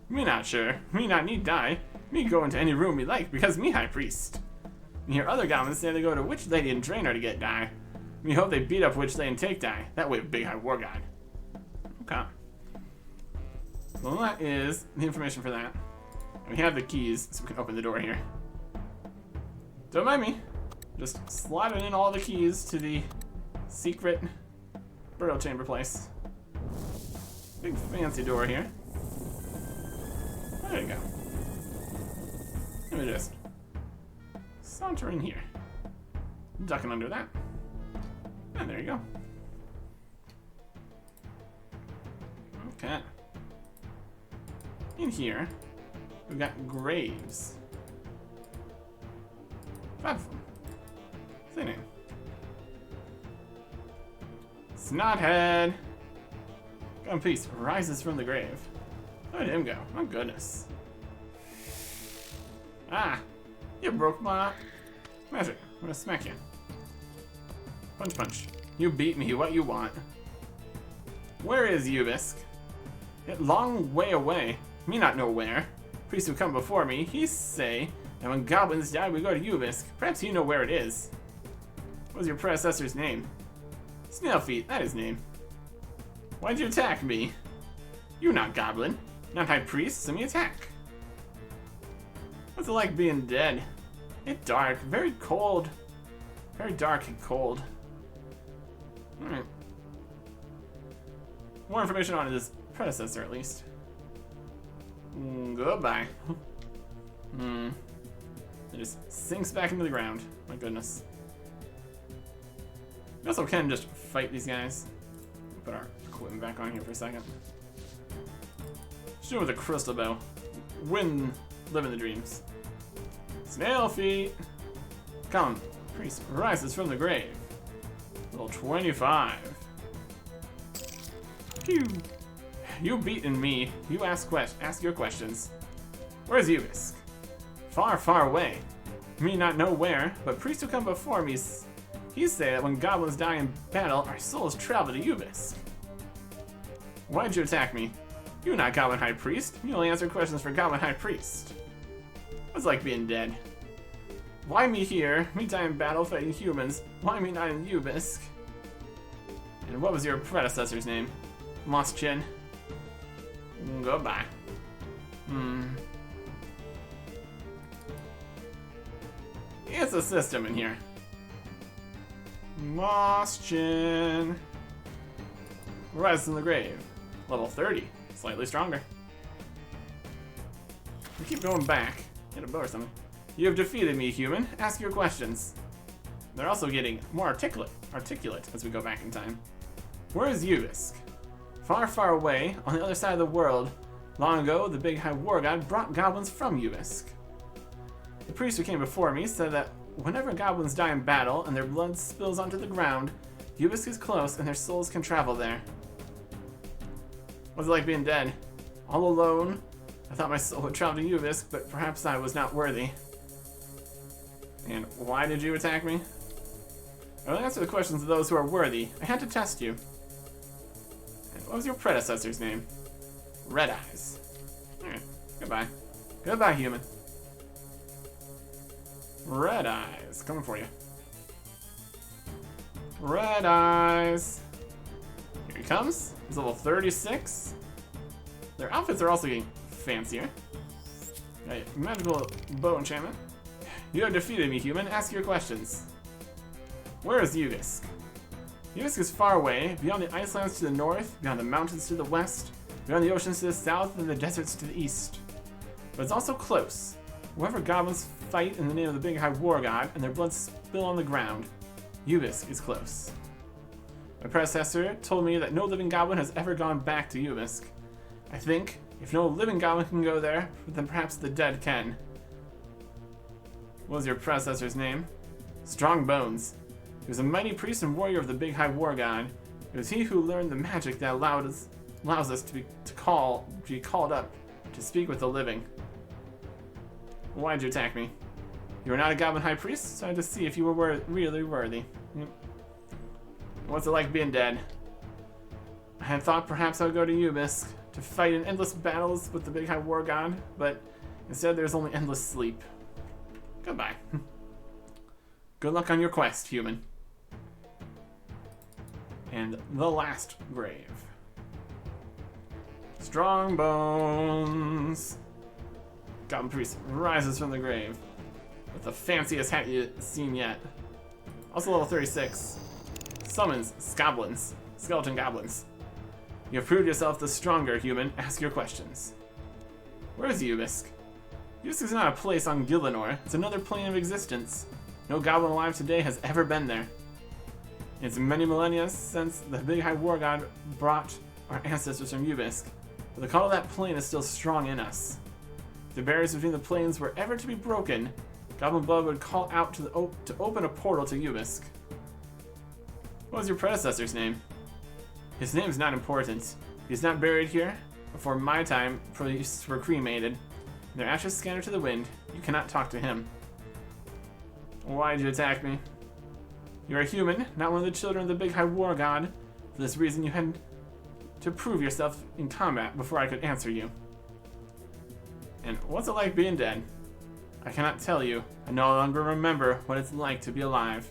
Speaker 2: Me not sure. Me not need dye. Me go into any room we like because me high priest. Me hear other goblins say they go to Witch Lady and Drainer to get dye. Me hope they beat up Witch Lady and take dye. That way big high war god. Okay. Well, that is the information for that. We have the keys, so we can open the door here. Don't mind me. Just sliding in all the keys to the secret burial chamber place. Big fancy door here. There you go. Let me just saunter in here. Ducking under that. And there you go. Okay. In here, we've got graves. 5 of them. Say name. Snothead. Gun piece rises from the grave. Where'd him go? My goodness. Ah! You broke my magic. I'm gonna smack you. Punch, punch. You beat me. What you want? Where is Ubisk? It long way away. Me not know where. Priests who come before me, he say, and when goblins die, we go to Ubisk. Perhaps you know where it is. What was your predecessor's name? Snailfeet, that is name. Why'd you attack me? You not goblin. Not high priest, so me attack. What's it like being dead? It's dark, very cold. Very dark and cold. Alright. More information on his predecessor, at least. Goodbye. It just sinks back into the ground. My goodness. We also can just fight these guys. Put our equipment back on here for a second. Shoot with a crystal bow. Win, live in the dreams. Snail feet. Come, priest rises from the grave. Level 25. Phew. You beaten me. You ask your questions. Where's Ubisk? Far, far away. Me not know where, but priests who come before me, he say that when goblins die in battle, our souls travel to Ubisk. Why'd you attack me? You not Goblin High Priest. You only answer questions for Goblin High Priest. What's it like being dead? Why me here? Me die in battle fighting humans. Why me not in Ubisk? And what was your predecessor's name? Moss Chin. Goodbye. It's a system in here. Moss Chin. Rise from the grave. Level 30. Slightly stronger. We keep going back. Hit a bow or something. You have defeated me, human. Ask your questions. They're also getting more articulate as we go back in time. Where is Ubisk? Far, far away, on the other side of the world. Long ago, the big high war god brought goblins from Ubisk. The priest who came before me said that whenever goblins die in battle and their blood spills onto the ground, Ubisk is close and their souls can travel there. What's it like being dead? All alone? I thought my soul would travel to Ubisk, but perhaps I was not worthy. And why did you attack me? I will answer the questions of those who are worthy. I had to test you. And what was your predecessor's name? Red Eyes. Alright, goodbye. Goodbye, human. Red Eyes, coming for you. Red Eyes. Here he comes. He's level 36. Their outfits are also getting fancier. Right, magical bow enchantment. You have defeated me, human. Ask your questions. Where is Ubisk?
Speaker 1: Ubisk is far away, beyond the icelands to the north, beyond the mountains to the west, beyond the oceans to the south, and the deserts to the east. But it's also close. Wherever goblins fight in the name of the Big High War God, and their blood spill on the ground, Ubisk is close. My predecessor told me that no living goblin has ever gone back to Ubisk. I think, if no living goblin can go there, then perhaps the dead can. What was your predecessor's name? Strong Bones. He was a mighty priest and warrior of the Big High War God. It was he who learned the magic that allows us to be called up to speak with the living. Why'd you attack me? You were not a goblin high priest, so I had to see if you were really worthy. What's it like being dead? I had thought perhaps I would go to Ubisk to fight in endless battles with the Big High War God, but instead there's only endless sleep. Goodbye. Good luck on your quest, human. And the last grave. Strong Bones. Goblin priest rises from the grave with the fanciest hat you've seen yet. Also level 36. Summons skeleton goblins. You have proved yourself the stronger human. Ask your questions. Where is Ubisk? Ubisk is not a place on Gillinor. It's another plane of existence. No goblin alive today has ever been there. It's many millennia since the Big High War God brought our ancestors from Ubisk, but the call of that plane is still strong in us. If the barriers between the planes were ever to be broken, Goblin Blood would call out to open a portal to Ubisk. What was your predecessor's name? His name is not important. He's not buried here. Before my time, priests were cremated. Their ashes scattered to the wind. You cannot talk to him. Why did you attack me? You're a human, not one of the children of the Big High War God. For this reason, you had to prove yourself in combat before I could answer you. And what's it like being dead? I cannot tell you. I no longer remember what it's like to be alive.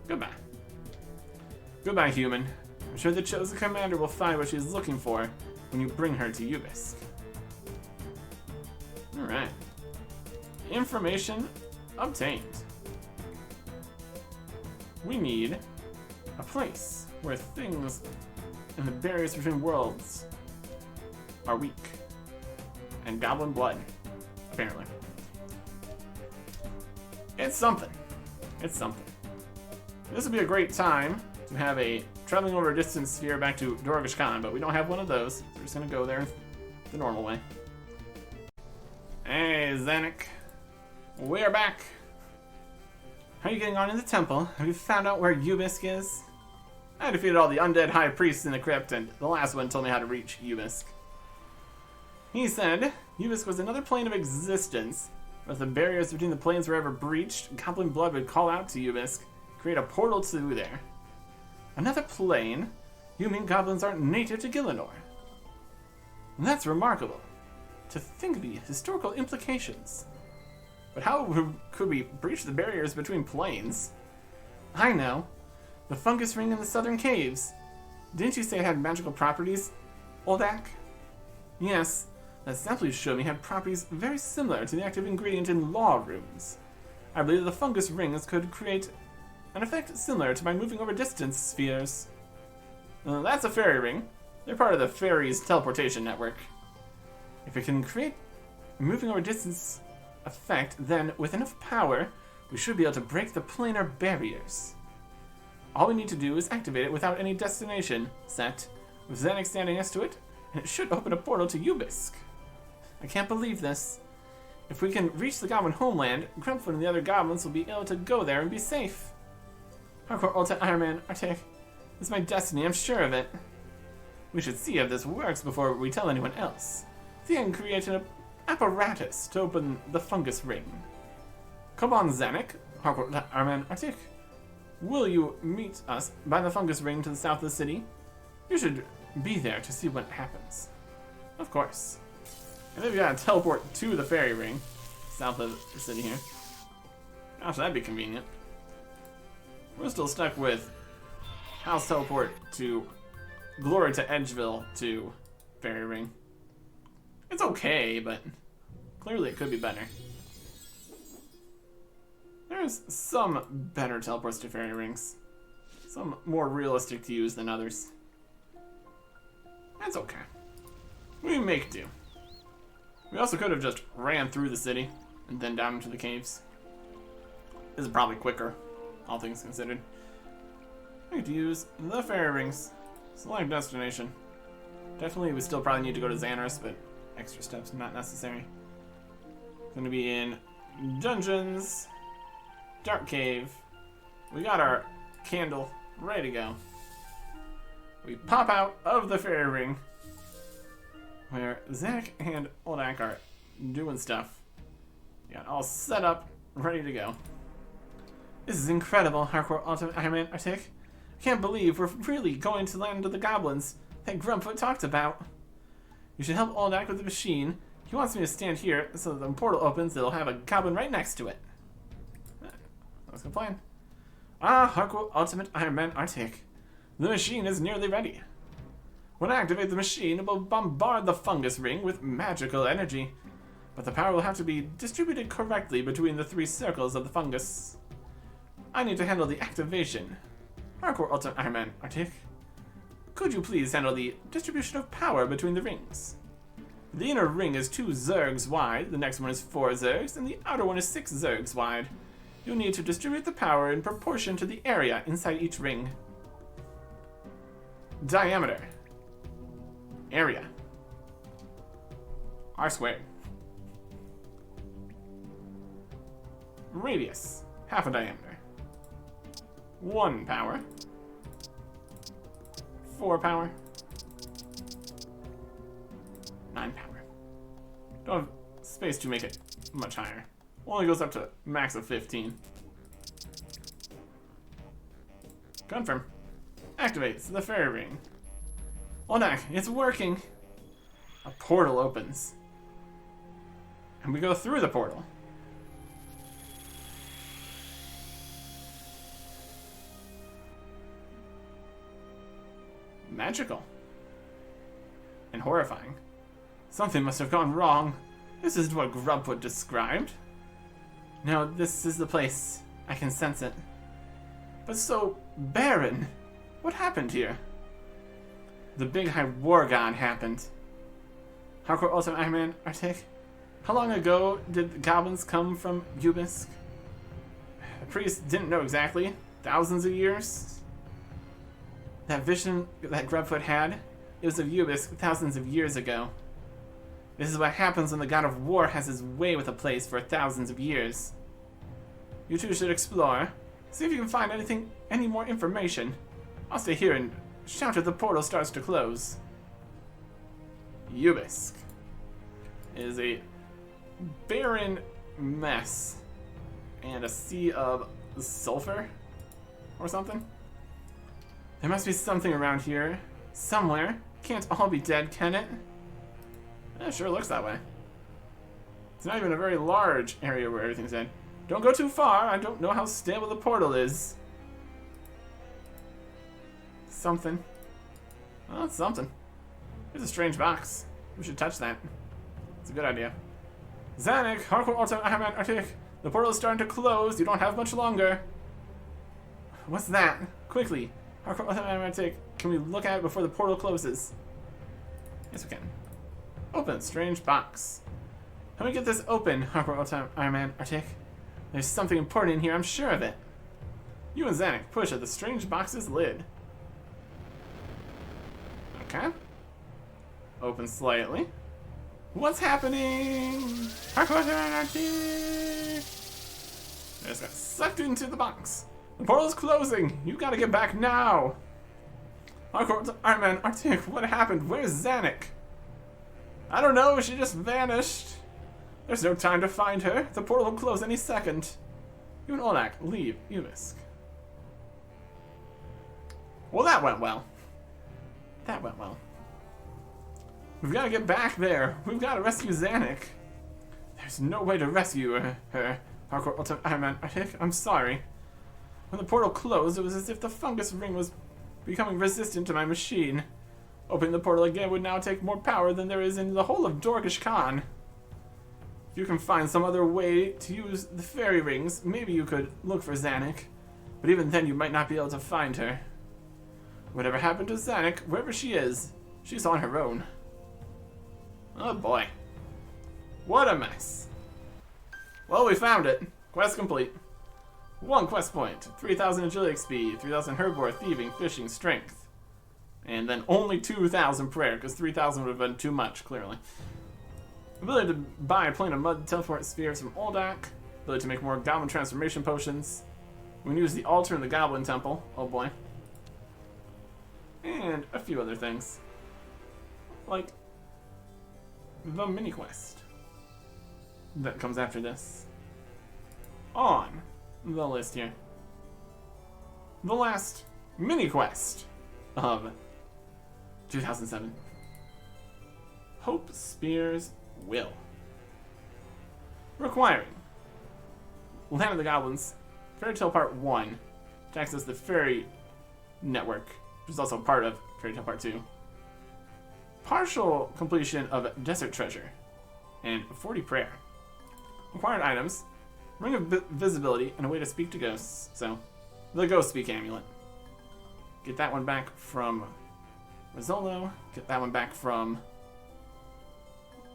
Speaker 1: Goodbye. Goodbye, human. I'm sure the chosen commander will find what she's looking for when you bring her to Ubisk. Alright. Information obtained. We need a place where things and the barriers between worlds are weak. And goblin blood, apparently. It's something. It's something. This would be a great time to have a traveling over a distance sphere back to Dorgish Khan, but we don't have one of those, so we're just gonna go there the normal way. Hey, Zanuck. We're back. How are you getting on in the temple? Have you found out where Ubisk is? I defeated all the undead high priests in the crypt, and the last one told me how to reach Ubisk. He said Ubisk was another plane of existence. If the barriers between the planes were ever breached, Goblin Blood would call out to Ubisk, create a portal to there. Another plane? You mean goblins aren't native to Gillinor? That's remarkable. To think of the historical implications. But how could we breach the barriers between planes? I know. The fungus ring in the southern caves. Didn't you say it had magical properties, Oldak? Yes. That sample you showed me had properties very similar to the active ingredient in law runes. I believe the fungus rings could create an effect similar to my moving over distance spheres. That's a fairy ring. They're part of the fairies' teleportation network. If it can create a moving over distance effect, then with enough power, we should be able to break the planar barriers. All we need to do is activate it without any destination set, with Zanuck standing next to it, and it should open a portal to Ubisk. I can't believe this. If we can reach the goblin homeland, Grumpfoot and the other goblins will be able to go there and be safe. Hardcore Ulta Ironman Artic. This is my destiny, I'm sure of it. We should see if this works before we tell anyone else. See, I can create an apparatus to open the fungus ring. Come on, Zanuck, Hardcore Ulta Ironman Artic. Will you meet us by the fungus ring to the south of the city? You should be there to see what happens. Of course. And then we gotta teleport to the fairy ring, south of the city here. Gosh, that'd be convenient. We're still stuck with house teleport to Glory to Edgeville to fairy ring. It's okay, but clearly it could be better. There's some better teleports to fairy rings. Some more realistic to use than others. That's okay. We make do. We also could have just ran through the city and then down into the caves. This is probably quicker, all things considered. I need to use the fairy rings. Select destination. Definitely, we still probably need to go to Xanaris, but extra steps not necessary. Gonna be in dungeons, dark cave. We got our candle ready to go. We pop out of the fairy ring, where Zach and Oldak are doing stuff. Got all set up, ready to go. This is incredible, Hardcore Ultimate Ironman Artic. I can't believe we're really going to land of the goblins that Grumpfoot talked about. You should help Oldak with the machine. He wants me to stand here so that the portal opens, it'll have a goblin right next to it. That's the plan. Hardcore Ultimate Ironman Artic. The machine is nearly ready. When I activate the machine, it will bombard the fungus ring with magical energy. But the power will have to be distributed correctly between the 3 circles of the fungus. I need to handle the activation. Hardcore Ultimate Ironman Artic. Could you please handle the distribution of power between the rings? The inner ring is 2 zergs wide, the next one is 4 zergs, and the outer one is 6 zergs wide. You'll need to distribute the power in proportion to the area inside each ring. Diameter. Area. R squared. Radius. Half a diameter. 1 power. 4 power. 9 power. Don't have space to make it much higher. Only goes up to max of 15. Confirm. Activates the fairy ring. Oldak, it's working. A portal opens. And we go through the portal. Magical. And horrifying. Something must have gone wrong. This is what Grubwood described. No, this is the place. I can sense it. But so barren. What happened here? The Big High War God happened. Hardcore Ultimate Ironman Artic. How long ago did the goblins come from Ubisk? The priest didn't know exactly. Thousands of years? That vision that Grubfoot had, it was of Ubisk thousands of years ago. This is what happens when the God of War has his way with a place for thousands of years. You two should explore. See if you can find any more information. I'll stay here and shout if the portal starts to close. Ubisk is a barren mess and a sea of sulfur or something. There must be something around here somewhere. Can't all be dead, can it? It sure looks that way. It's not even a very large area where everything's dead. Don't go too far. I don't know how stable the portal is. Something. Well, it's something. Here's a strange box. We should touch that. It's a good idea. Zanik, Hardcore Ultimate Ironman Artic. The portal is starting to close. You don't have much longer. What's that? Quickly. Hardcore Ultimate Ironman Artic. Can we look at it before the portal closes? Yes, we can. Open. Strange box. Let me get this open, Hardcore Ultimate Ironman Artic. There's something important in here, I'm sure of it. You and Zanik push at the strange box's lid. Okay. Open slightly. What's happening? Hardcore Ultimate Artic! I just got sucked into the box. The portal's closing. You gotta get back now. Hardcore Ultimate Ironman Artic, what happened? Where's Zanik? I don't know, she just vanished. There's no time to find her. The portal will close any second. You and Oldak leave Ubisk. Well, that went well. That went well. We've got to get back there. We've got to rescue Zanik. There's no way to rescue her. Hardcore Ultimate Ironman Artic, I'm sorry. When the portal closed, it was as if the fungus ring was becoming resistant to my machine. Opening the portal again would now take more power than there is in the whole of Dorkish Khan. If you can find some other way to use the fairy rings, maybe you could look for Zanik.
Speaker 2: But even then, you might not be able to find her. Whatever happened to Zanuck, wherever she is, she's on her own. Oh boy. What a mess. Well, we found it. Quest complete. 1 quest point, 3,000 agility XP, 3,000 herbivore, thieving, fishing, strength. And then only 2,000 prayer, because 3,000 would have been too much, clearly. Ability to buy a plane of mud teleport spheres from Oldak. Ability to make more goblin transformation potions. We can use the altar in the goblin temple. Oh boy. And a few other things. Like the mini quest that comes after this. On the list here. The last mini quest of 2007. Hope Spears Will. Requiring Land of the Goblins, Fairy Tale Part 1, to access the Fairy Network, which is also part of Fairy Tale Part 2. Partial completion of Desert Treasure, and 40 Prayer. Required items, Ring of Visibility, and a way to speak to ghosts. So, the Ghost Speak Amulet. Get that one back from Rizzolo. Get that one back from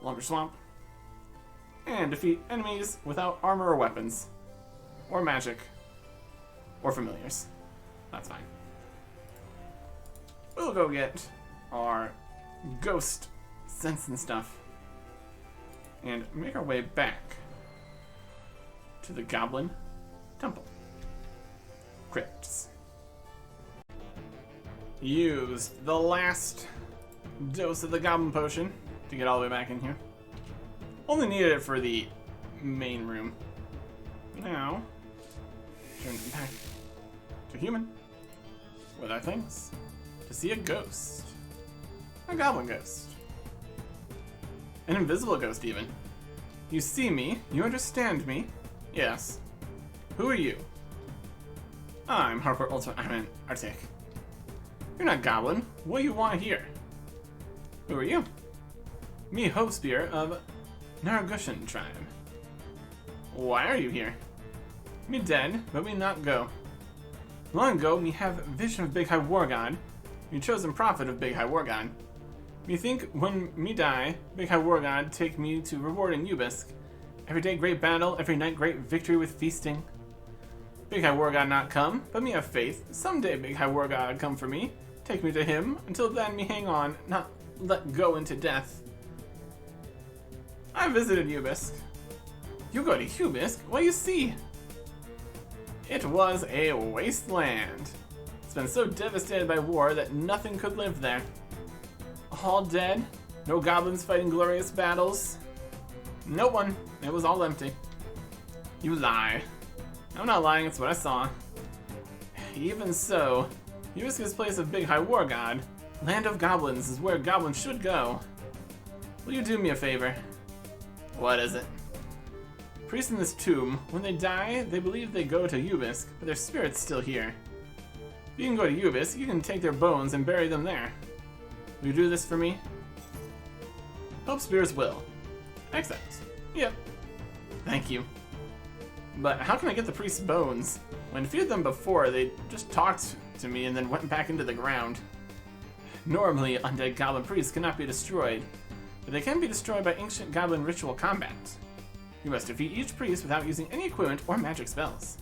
Speaker 2: Lumber Swamp. And defeat enemies without armor or weapons. Or magic. Or familiars. That's fine. We'll go get our ghost sense and stuff. And make our way back to the Goblin Temple. Crypts. Used the last dose of the Goblin Potion to get all the way back in here. Only needed it for the main room. Now, turn back to human with our things to see a ghost. A goblin ghost. An invisible ghost, even. You see me, you understand me. Yes. Who are you? I'm Harper Ironman Artic. You're not goblin. What do you want here? Who are you? Me, Hope Spear of Naragushan tribe. Why are you here? Me dead, but me not go. Long ago, me have vision of Big High War God. Me chosen prophet of Big High War God. Me think when me die, Big High War God take me to reward in Ubisk. Every day great battle, every night great victory with feasting. Big High War God not come, but me have faith. Someday Big High War God come for me. Take me to him. Until then, me hang on, not let go into death. I visited Ubisk. You go to Ubisk? What you see? It was a wasteland. It's been so devastated by war that nothing could live there. All dead. No goblins fighting glorious battles. No one. It was all empty. You lie. I'm not lying, it's what I saw. Even so, Ubisk is place of Big High War God. Land of Goblins is where goblins should go. Will you do me a favor? What is it? Priests in this tomb, when they die, they believe they go to Ubisk, but their spirit's still here. If you can go to Ubisk, you can take their bones and bury them there. Will you do this for me? Hope Spears will. Accept. Yep. Thank you. But how can I get the priest's bones? When I defeated them before, they just talked to me and then went back into the ground. Normally, undead goblin priests cannot be destroyed, but they can be destroyed by ancient goblin ritual combat. You must defeat each priest without using any equipment or magic spells.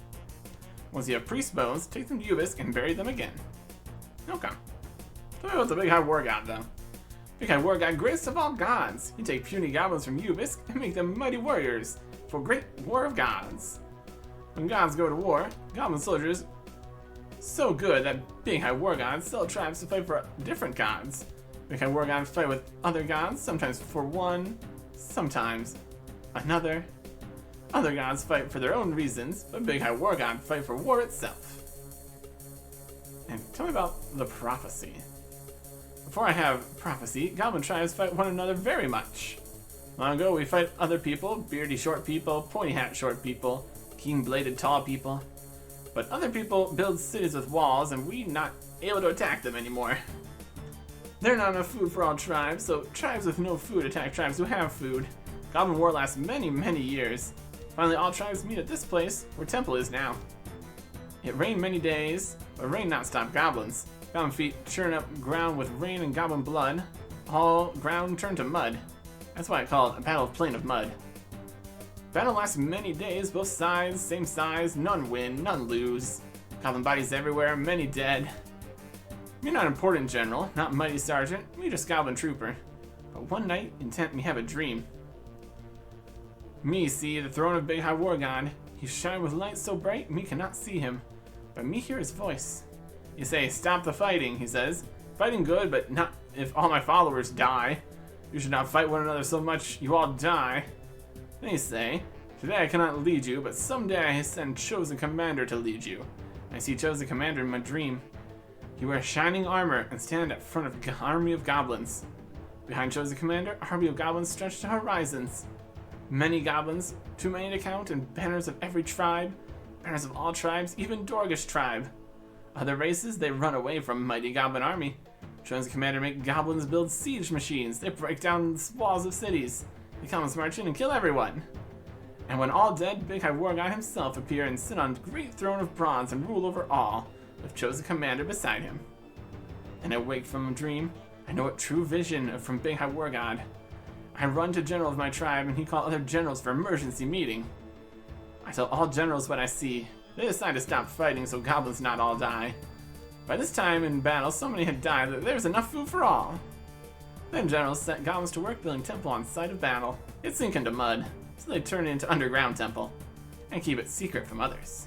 Speaker 2: Once you have priest bones, take them to Ubisk and bury them again. Okay. Tell me about the Big High War God, though. Big High War God, greatest of all gods. You take puny goblins from Ubisk and make them mighty warriors for great war of gods. When gods go to war, goblin soldiers so good that Big High War God still tribes to fight for different gods. Big High War God fight with other gods, sometimes for one, sometimes another. Other gods fight for their own reasons, but Big High War God fight for war itself. And tell me about the prophecy. Before I have prophecy, goblin tribes fight one another very much. Long ago, we fight other people, beardy short people, pointy hat short people, keen-bladed tall people. But other people build cities with walls, and we not able to attack them anymore. There's not enough food for all tribes, so tribes with no food attack tribes who have food. Goblin war lasts many, many years. Finally, all tribes meet at this place, where Temple is now.
Speaker 1: It rained many days, but rain not stop goblins. Goblin feet churn up ground with rain and goblin blood. All ground turned to mud. That's why I call it a battle of plain of mud. Battle lasts many days, both sides, same size, none win, none lose. Goblin bodies everywhere, many dead. Me not important general, not mighty sergeant, me just goblin trooper. But one night, intent me have a dream. Me see the throne of big high war god. He shine with light so bright, me cannot see him. But me hear his voice. You say, stop the fighting, he says. Fighting good, but not if all my followers die. You should not fight one another so much you all die. Then you say, today I cannot lead you, but someday I send chosen commander to lead you. I see chosen commander in my dream. He wears shining armor and stand at front of an army of goblins. Behind chosen commander, army of goblins stretch to horizons. Many goblins, too many to count, and banners of every tribe, banners of all tribes, even Dorgish tribe. Other races, they run away from mighty goblin army. Chosen commander make goblins build siege machines. They break down the walls of cities. The goblins march in and kill everyone. And when all dead, big high war god himself appear and sit on great throne of bronze and rule over all, with chosen commander beside him. And I wake from a dream. I know it true vision from big high war god. I run to general of my tribe and he call other generals for emergency meeting. I tell all generals what I see. They decide to stop fighting so goblins not all die. By this time in battle, so many had died that there was enough food for all. Then generals set goblins to work building temple on site of battle. It sink into mud, so they turn it into underground temple, and keep it secret from others.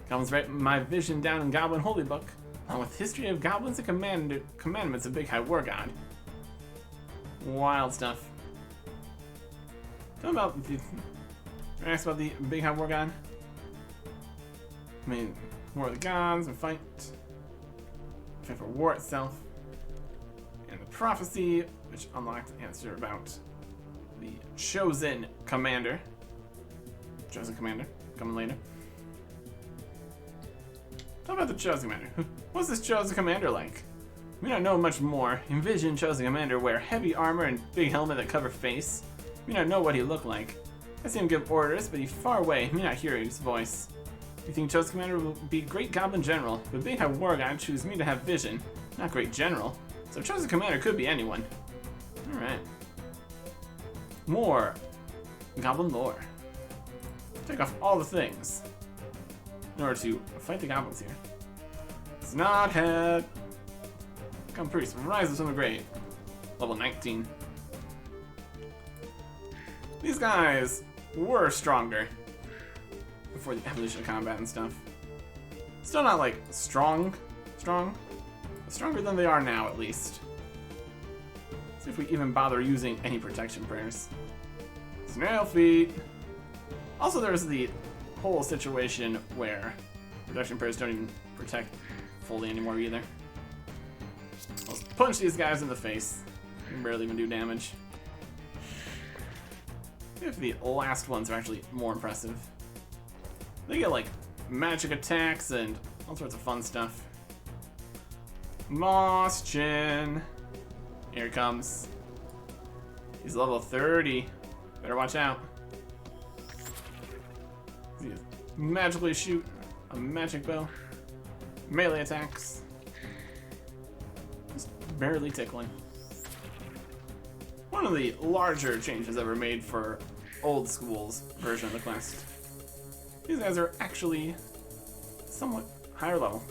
Speaker 1: Goblins write my vision down in Goblin Holy Book, along with history of goblins and commandments of Big High War God. Wild stuff. Tell me about the... Ask about the Big High War God. I mean, War of the Gods and fight for war itself. And the prophecy, which unlocked the answer about the chosen commander. Chosen commander, coming later. Tell about the chosen commander. What's this chosen commander like? We don't know much more. Envision chosen commander wear heavy armor and big helmet that cover face. We don't know what he looked like. I see him give orders, but he's far away. Me not hear his voice. You think chosen commander will be great goblin general, but big high war god choose me to have vision, not great general. So chosen commander could be anyone. Alright. More goblin lore. Take off all the things in order to fight the goblins here. Snothead. Come priest, rises from the grave. Level 19. These guys were stronger before the evolution of combat and stuff. Still not like strong, but stronger than they are now at least. See if we even bother using any protection prayers. Snail feet. Also, there's the whole situation where protection prayers don't even protect fully anymore either. Let's punch these guys in the face. They can barely even do damage. See if the last ones are actually more impressive. They get like magic attacks and all sorts of fun stuff. Moss Chin. Here it comes. He's level 30. Better watch out. He magically shoot a magic bow. Melee attacks. Just barely tickling. One of the larger changes ever made for old school's version of the quest. These guys are actually somewhat higher level.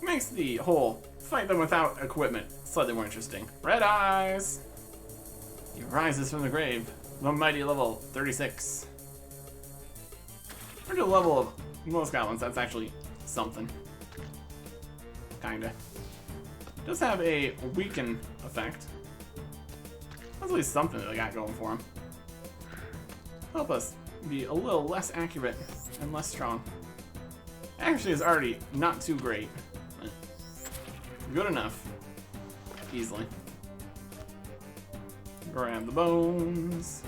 Speaker 1: Makes the whole fight them without equipment slightly more interesting. Red Eyes! He rises from the grave. The mighty level 36. Compared to the level of most goblins, that's actually something. Kinda. Does have a weaken effect. That's at least something that they got going for him. Help us be a little less accurate and less strong. Actually, is already not too great, but good enough. Easily. Grab the bones.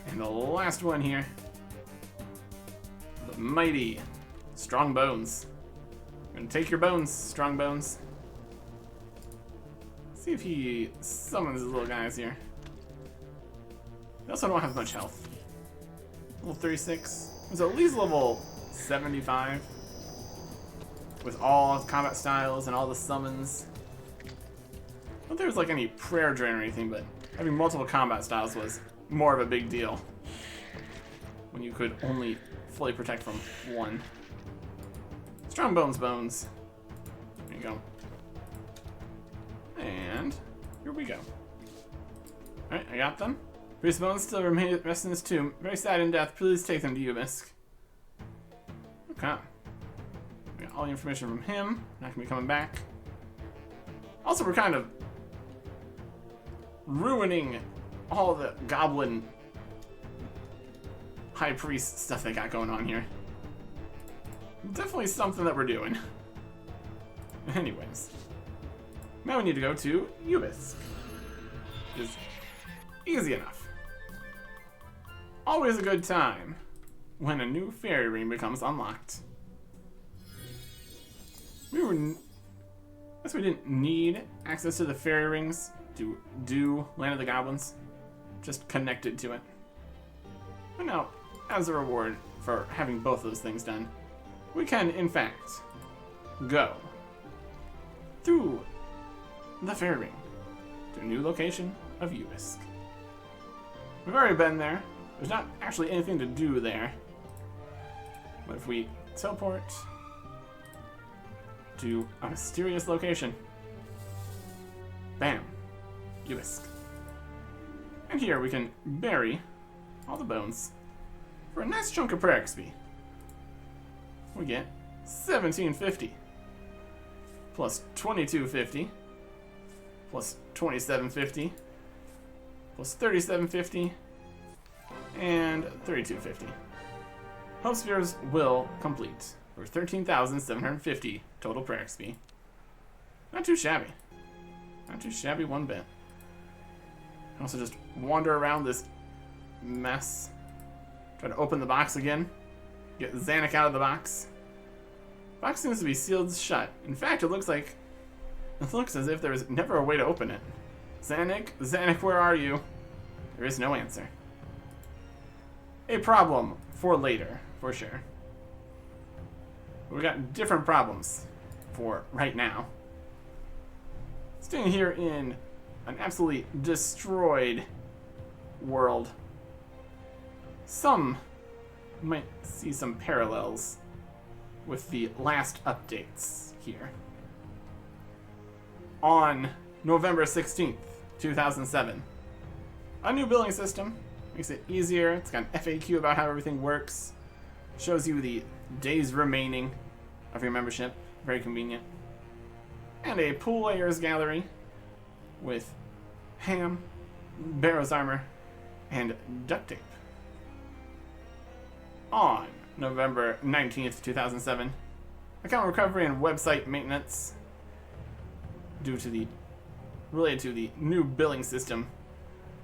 Speaker 1: And the last one here. The mighty strong bones. I'm gonna take your bones, strong bones. See if he summons his little guys here. They also don't have much health. Level 36.
Speaker 2: was at least level 75 with all combat styles and all the summons. Not that there was like any prayer drain or anything, but having multiple combat styles was more of a big deal when you could only fully protect from one. Strong bones, bones. There you go. And here we go. Alright, I got them. Priest bones still remain rest in his tomb. Very sad in death. Please take them to Ubisk. Okay. We got all the information from him. Not gonna be coming back. Also, we're kind of ruining all the goblin high priest stuff they got going on here. Definitely something that we're doing. Anyways. Now we need to go to Ubisk. It's easy enough. Always a good time when a new fairy ring becomes unlocked. I guess we didn't need access to the fairy rings to do Land of the Goblins. Just connected to it. But now, as a reward for having both those things done, we can, in fact, go through the fairy ring to a new location of Ubisk. We've already been there. There's not actually anything to do there. But if we teleport to a mysterious location, bam, Ubisk. And here we can bury all the bones for a nice chunk of prayer XP. We get 1750 plus 2250 plus 2750 plus 3750 and 3250. Hope spheres will complete for 13,750 total prayer XP. Not too shabby. Not too shabby one bit. Also just wander around this mess. Try to open the box again. Get Zanuck out of the box. Box seems to be sealed shut. In fact, it looks as if there was never a way to open it. Zanuck, where are you? There is no answer. A problem for later, for sure. We got different problems for right now. Staying here in an absolutely destroyed world. Some might see some parallels with the last updates here. On November 16th, 2007, a new billing system makes it easier. It's got an FAQ about how everything works. Shows you the days remaining of your membership. Very convenient. And a pool layers gallery with ham, Barrow's armor, and duct tape. On November 19th, 2007, account recovery and website maintenance related to the new billing system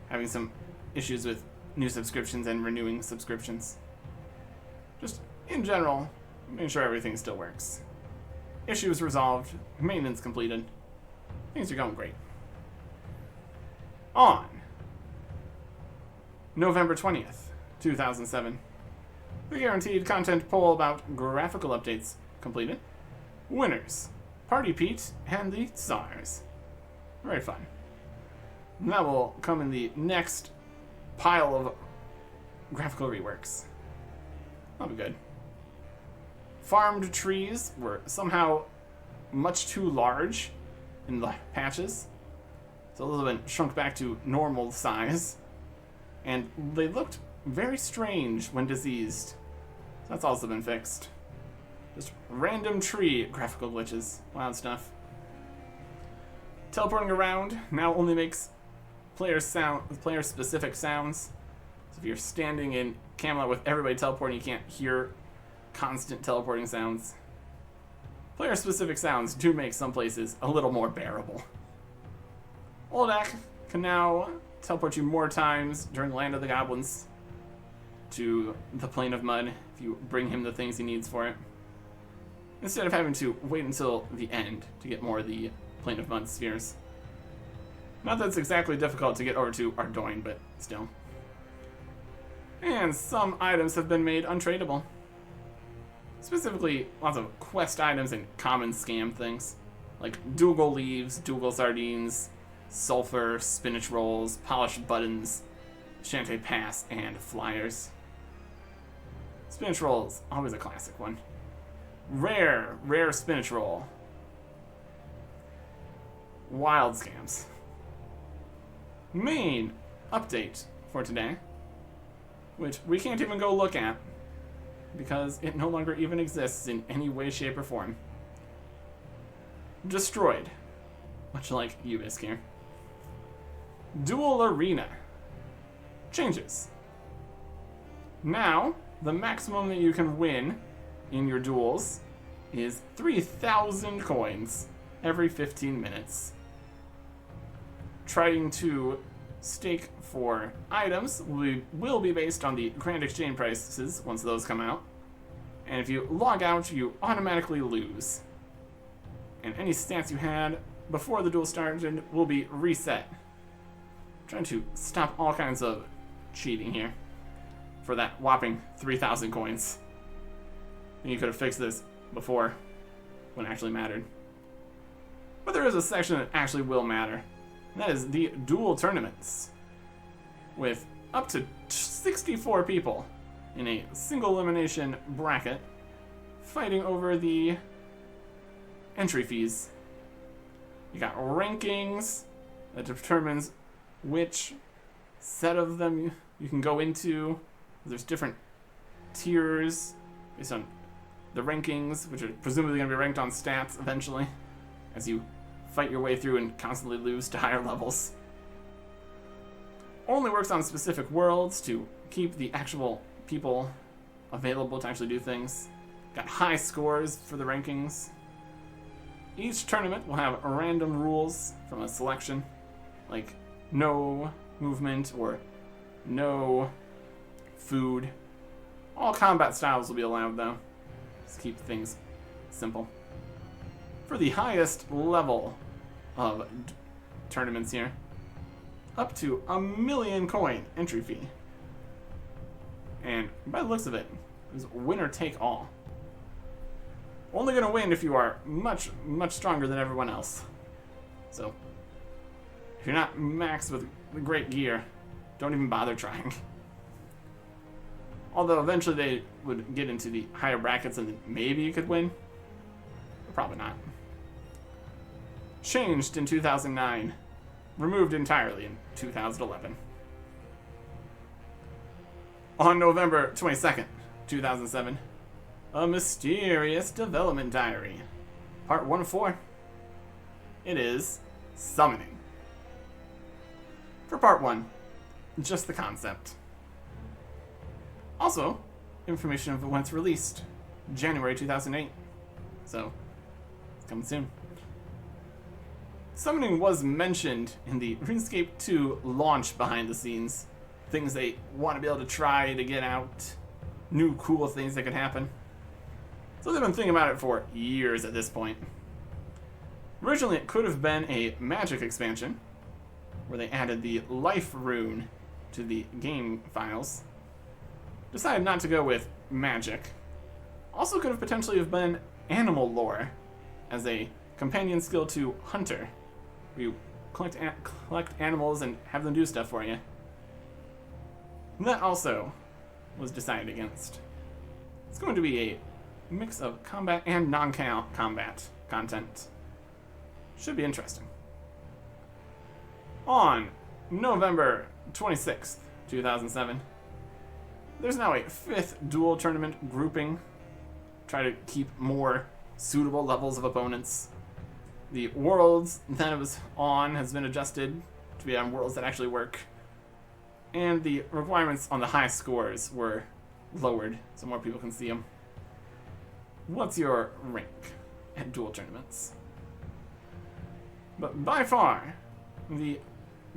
Speaker 2: having some issues with new subscriptions and renewing subscriptions. Just in general, making sure everything still works. Issues resolved, maintenance completed. Things are going great. On November 20th, 2007, the guaranteed content poll about graphical updates completed. Winners, Party Pete and the SARS. Very fun. And that will come in the next pile of graphical reworks. That'll be good. Farmed trees were somehow much too large in the patches, so those have been shrunk back to normal size, and they looked very strange when diseased. So that's also been fixed. Just random tree graphical glitches. Wild stuff. Teleporting around now only makes player-specific sounds. So if you're standing in Camelot with everybody teleporting, you can't hear constant teleporting sounds. Player-specific sounds do make some places a little more bearable. Oldak can now teleport you more times during Land of the Goblins to the Plane of Mud if you bring him the things he needs for it, instead of having to wait until the end to get more of the Plane of Mud spheres. Not that it's exactly difficult to get over to Ardoin, but still. And some items have been made untradeable. Specifically, lots of quest items and common scam things. Like Dougal leaves, Dougal sardines, sulfur, spinach rolls, polished buttons, Shantae pass, and flyers. Spinach rolls, always a classic one. Rare spinach roll. Wild scams. Main update for today, which we can't even go look at because it no longer even exists in any way, shape, or form. Destroyed, much like Ubisk here. Dual Arena. Changes. Now, the maximum that you can win in your duels is 3,000 coins every 15 minutes. Trying to stake for items will be based on the Grand Exchange prices once those come out. And if you log out, you automatically lose. And any stats you had before the duel started will be reset. Trying to stop all kinds of cheating here for that whopping 3,000 coins. And you could have fixed this before when it actually mattered. But there is a section that actually will matter. And that is the duel tournaments. With up to 64 people in a single elimination bracket fighting over the entry fees. You got rankings that determines which set of them you can go into. There's different tiers based on the rankings, which are presumably going to be ranked on stats eventually as you fight your way through and constantly lose to higher levels. Only works on specific worlds to keep the actual people available to actually do things. Got high scores for the rankings. Each tournament will have random rules from a selection, like no movement or no food. All combat styles will be allowed though. Just keep things simple. For the highest level of tournaments here, up to 1 million coin entry fee. And by the looks of it, it's winner take all. Only gonna win if you are much stronger than everyone else. So, if you're not maxed with great gear, don't even bother trying. Although eventually they would get into the higher brackets and maybe you could win. But probably not. Changed in 2009. Removed entirely in 2011. On November 22nd, 2007, a mysterious development diary. Part 1 of 4. It is summoning. For part 1, just the concept. Also, information of when it's released. January 2008. So, it's coming soon. Summoning was mentioned in the RuneScape 2 launch behind the scenes. Things they want to be able to try to get out. New cool things that could happen. So they've been thinking about it for years at this point. Originally it could have been a magic expansion, where they added the life rune to the game files. Decided not to go with magic. Also could have potentially have been animal lore, as a companion skill to hunter, where you collect animals and have them do stuff for you. And that also was decided against. It's going to be a mix of combat and non-combat content. Should be interesting. On November 26th, 2007, there's now a 5th duel tournament grouping. Try to keep more suitable levels of opponents. The worlds that it was on has been adjusted to be on worlds that actually work. And the requirements on the high scores were lowered so more people can see them. What's your rank at duel tournaments? But by far, the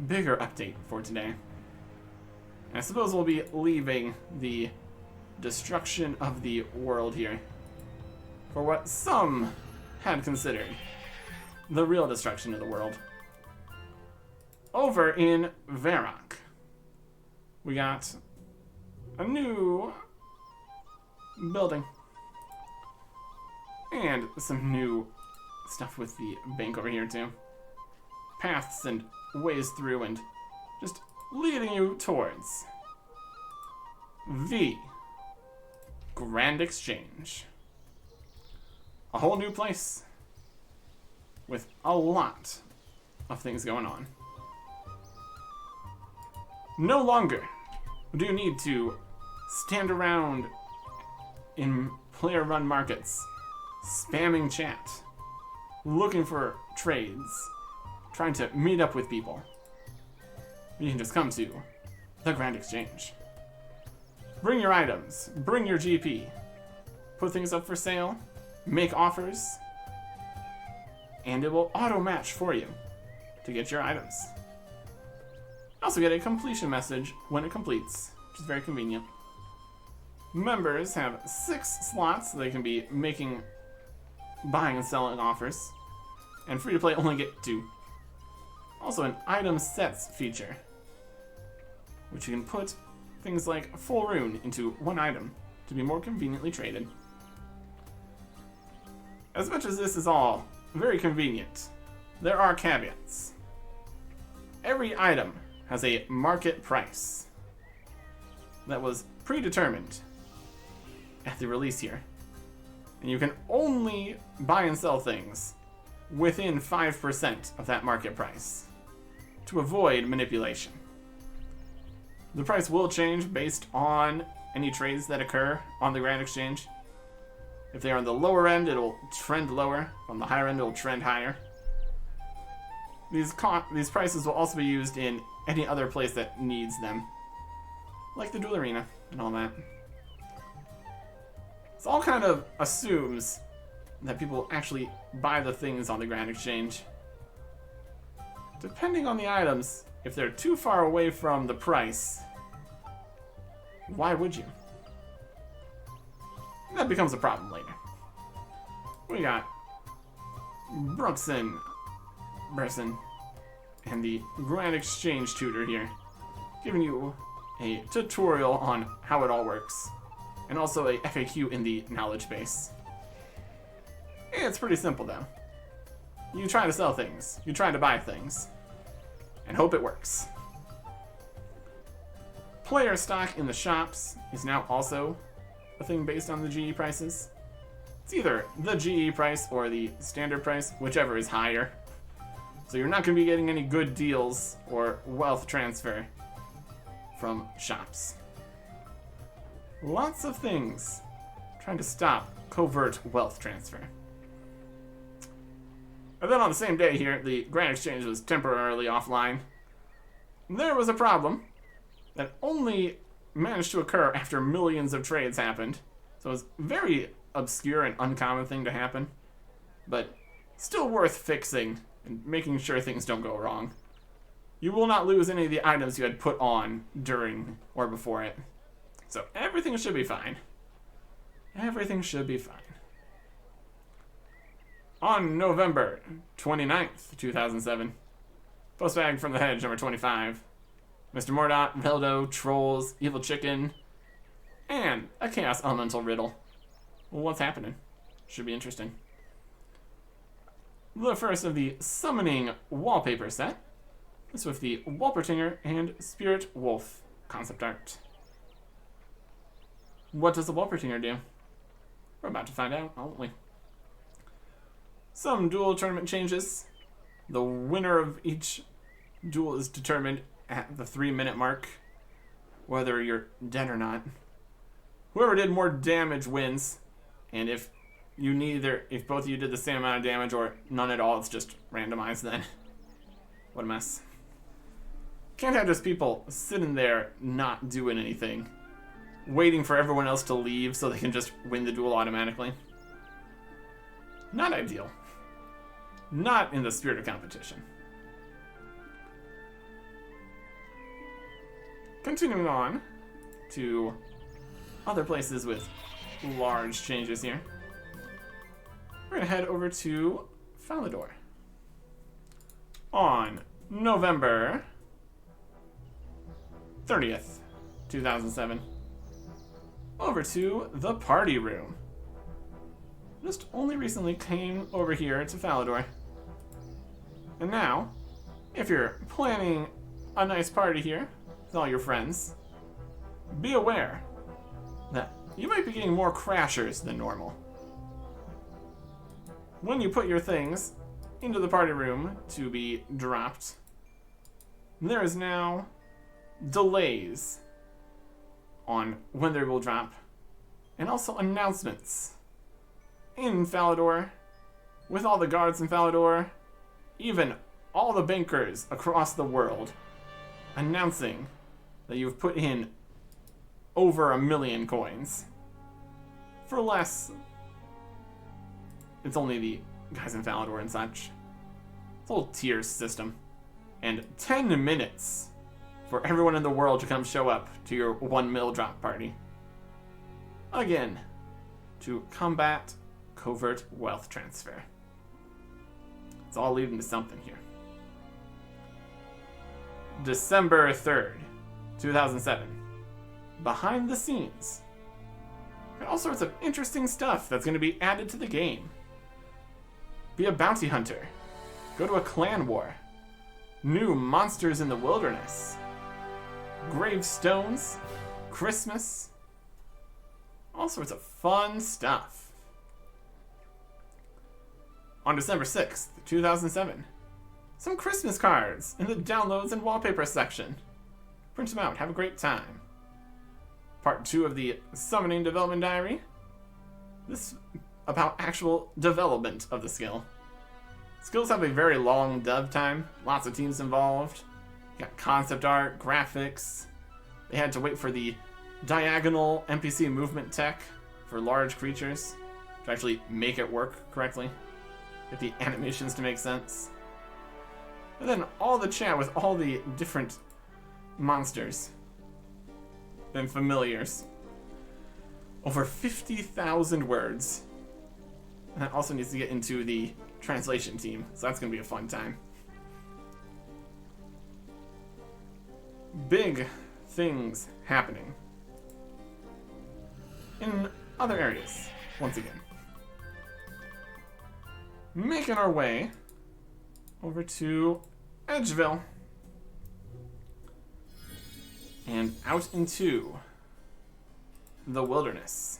Speaker 2: bigger update for today, and I suppose we'll be leaving the destruction of the world here for what some had considered the real destruction of the world. Over in Varrock, we got a new building. And some new stuff with the bank over here too. Paths and ways through and just leading you towards the Grand Exchange. A whole new place with a lot of things going on. No longer do you need to stand around in player-run markets, spamming chat, looking for trades, trying to meet up with people. You can just come to the Grand Exchange. Bring your items, bring your GP, put things up for sale, make offers, and it will auto-match for you to get your items. Also get a completion message when it completes, which is very convenient. Members have 6 slots so they can be making buying and selling offers, and free-to-play only get 2. Also an item sets feature, which you can put things like full rune into one item to be more conveniently traded. As much as this is all very convenient, there are caveats. Every item has a market price that was predetermined at the release here. And you can only buy and sell things within 5% of that market price to avoid manipulation. The price will change based on any trades that occur on the Grand Exchange. If they are on the lower end, it'll trend lower. On the higher end, it'll trend higher. These prices will also be used in any other place that needs them, like the duel arena and all that. This all kind of assumes that people actually buy the things on the Grand Exchange. Depending on the items, if they're too far away from the price, why would you? That becomes a problem later. We got Bruxon, and the Grand Exchange tutor here, giving you a tutorial on how it all works, and also a FAQ in the knowledge base. It's pretty simple though. You try to sell things, you try to buy things, and hope it works. Player stock in the shops is now also a thing based on the GE prices. It's either the GE price or the standard price, whichever is higher. So you're not going to be getting any good deals or wealth transfer from shops. Lots of things trying to stop covert wealth transfer. And then on the same day here, the Grand Exchange was temporarily offline. There was a problem that only managed to occur after millions of trades happened. So it was a very obscure and uncommon thing to happen, but still worth fixing and making sure things don't go wrong. You will not lose any of the items you had put on during or before it. So everything should be fine. Everything should be fine. On November 29th, 2007, Postbag from the Hedge number 25, Mr. Mordot, Veldo, Trolls, Evil Chicken, and a Chaos Elemental Riddle. Well, what's happening? Should be interesting. The first of the Summoning Wallpaper set. This with the Walpertinger and Spirit Wolf concept art. What does the Walpertinger do? We're about to find out, aren't we? Some duel tournament changes. The winner of each duel is determined at the 3-minute mark, whether you're dead or not. Whoever did more damage wins, and if both of you did the same amount of damage or none at all, it's just randomized then. What a mess. Can't have just people sitting there not doing anything, waiting for everyone else to leave so they can just win the duel automatically. Not ideal. Not in the spirit of competition. Continuing on to other places with large changes here. We're going to head over to Falador. On November 30th, 2007,
Speaker 1: over to the party room. Just only recently came over here to Falador. And now, if you're planning a nice party here with all your friends, be aware that you might be getting more crashers than normal. When you put your things into the party room to be dropped, there is now delays on when they will drop, and also announcements in Falador, with all the guards in Falador, even all the bankers across the world, announcing that you've put in over 1 million coins. For less, it's only the guys in Falador and such. It's a whole tiers system. And 10 minutes for everyone in the world to come show up to your 1 mil drop party. Again, to combat covert wealth transfer. It's all leading to something here. December 3rd, 2007. Behind the scenes. Got all sorts of interesting stuff that's going to be added to the game. Be a bounty hunter. Go to a clan war. New monsters in the wilderness. Gravestones. Christmas. All sorts of fun stuff. On December 6th, 2007. Some Christmas cards in the downloads and wallpaper section. Print them out. Have a great time. Part 2 of the Summoning Development Diary. This about actual development of the skill. Skills have a very long dev time. Lots of teams involved. You got concept art, graphics. They had to wait for the diagonal NPC movement tech for large creatures to actually make it work correctly. Get the animations to make sense. And then all the chat with all the different monsters and familiars. Over 50,000 words. And that also needs to get into the translation team, so that's going to be a fun time. Big things happening in other areas, once again. Making our way over to Edgeville and out into the wilderness.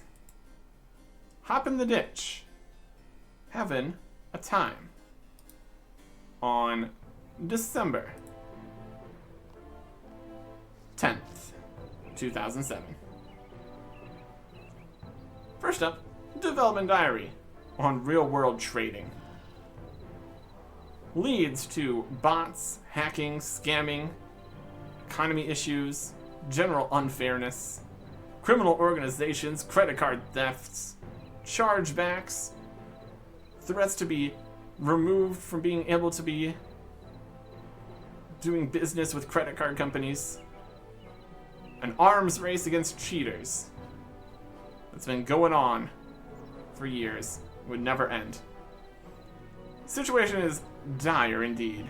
Speaker 1: Hop in the ditch. Having a time on December 10th, 2007. First up, Development Diary on real-world trading. Leads to bots, hacking, scamming, economy issues, general unfairness, criminal organizations, credit card thefts, chargebacks, threats to be removed from being able to be doing business with credit card companies, an arms race against cheaters that's been going on for years, would never end. Situation is dire indeed.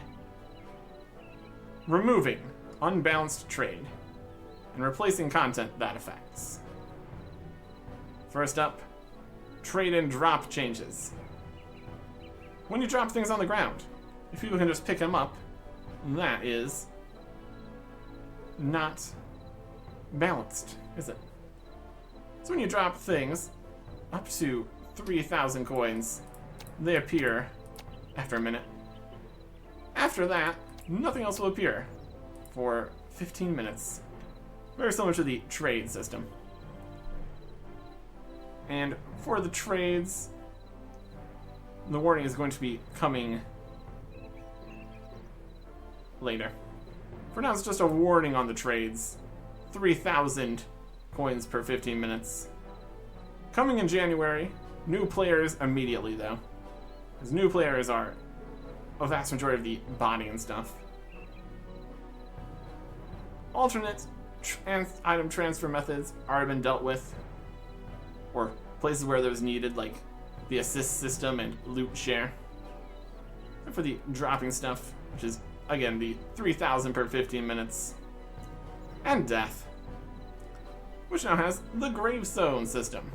Speaker 1: Removing unbalanced trade and replacing content that affects. First up, trade and drop changes. When you drop things on the ground, if people can just pick them up, that is not balanced, is it? So when you drop things up to 3,000 coins, they appear after a minute. After that, nothing else will appear for 15 minutes. Very similar to the trade system. And for the trades, the warning is going to be coming later. For now, it's just a warning on the trades. 3,000 coins per 15 minutes. Coming in January, new players immediately though. Because new players are a vast majority of the body and stuff. Alternate item transfer methods already been dealt with. Or places where those needed, like the assist system and loot share. And for the dropping stuff, which is, again, the 3,000 per 15 minutes. And death. which now has the gravestone system.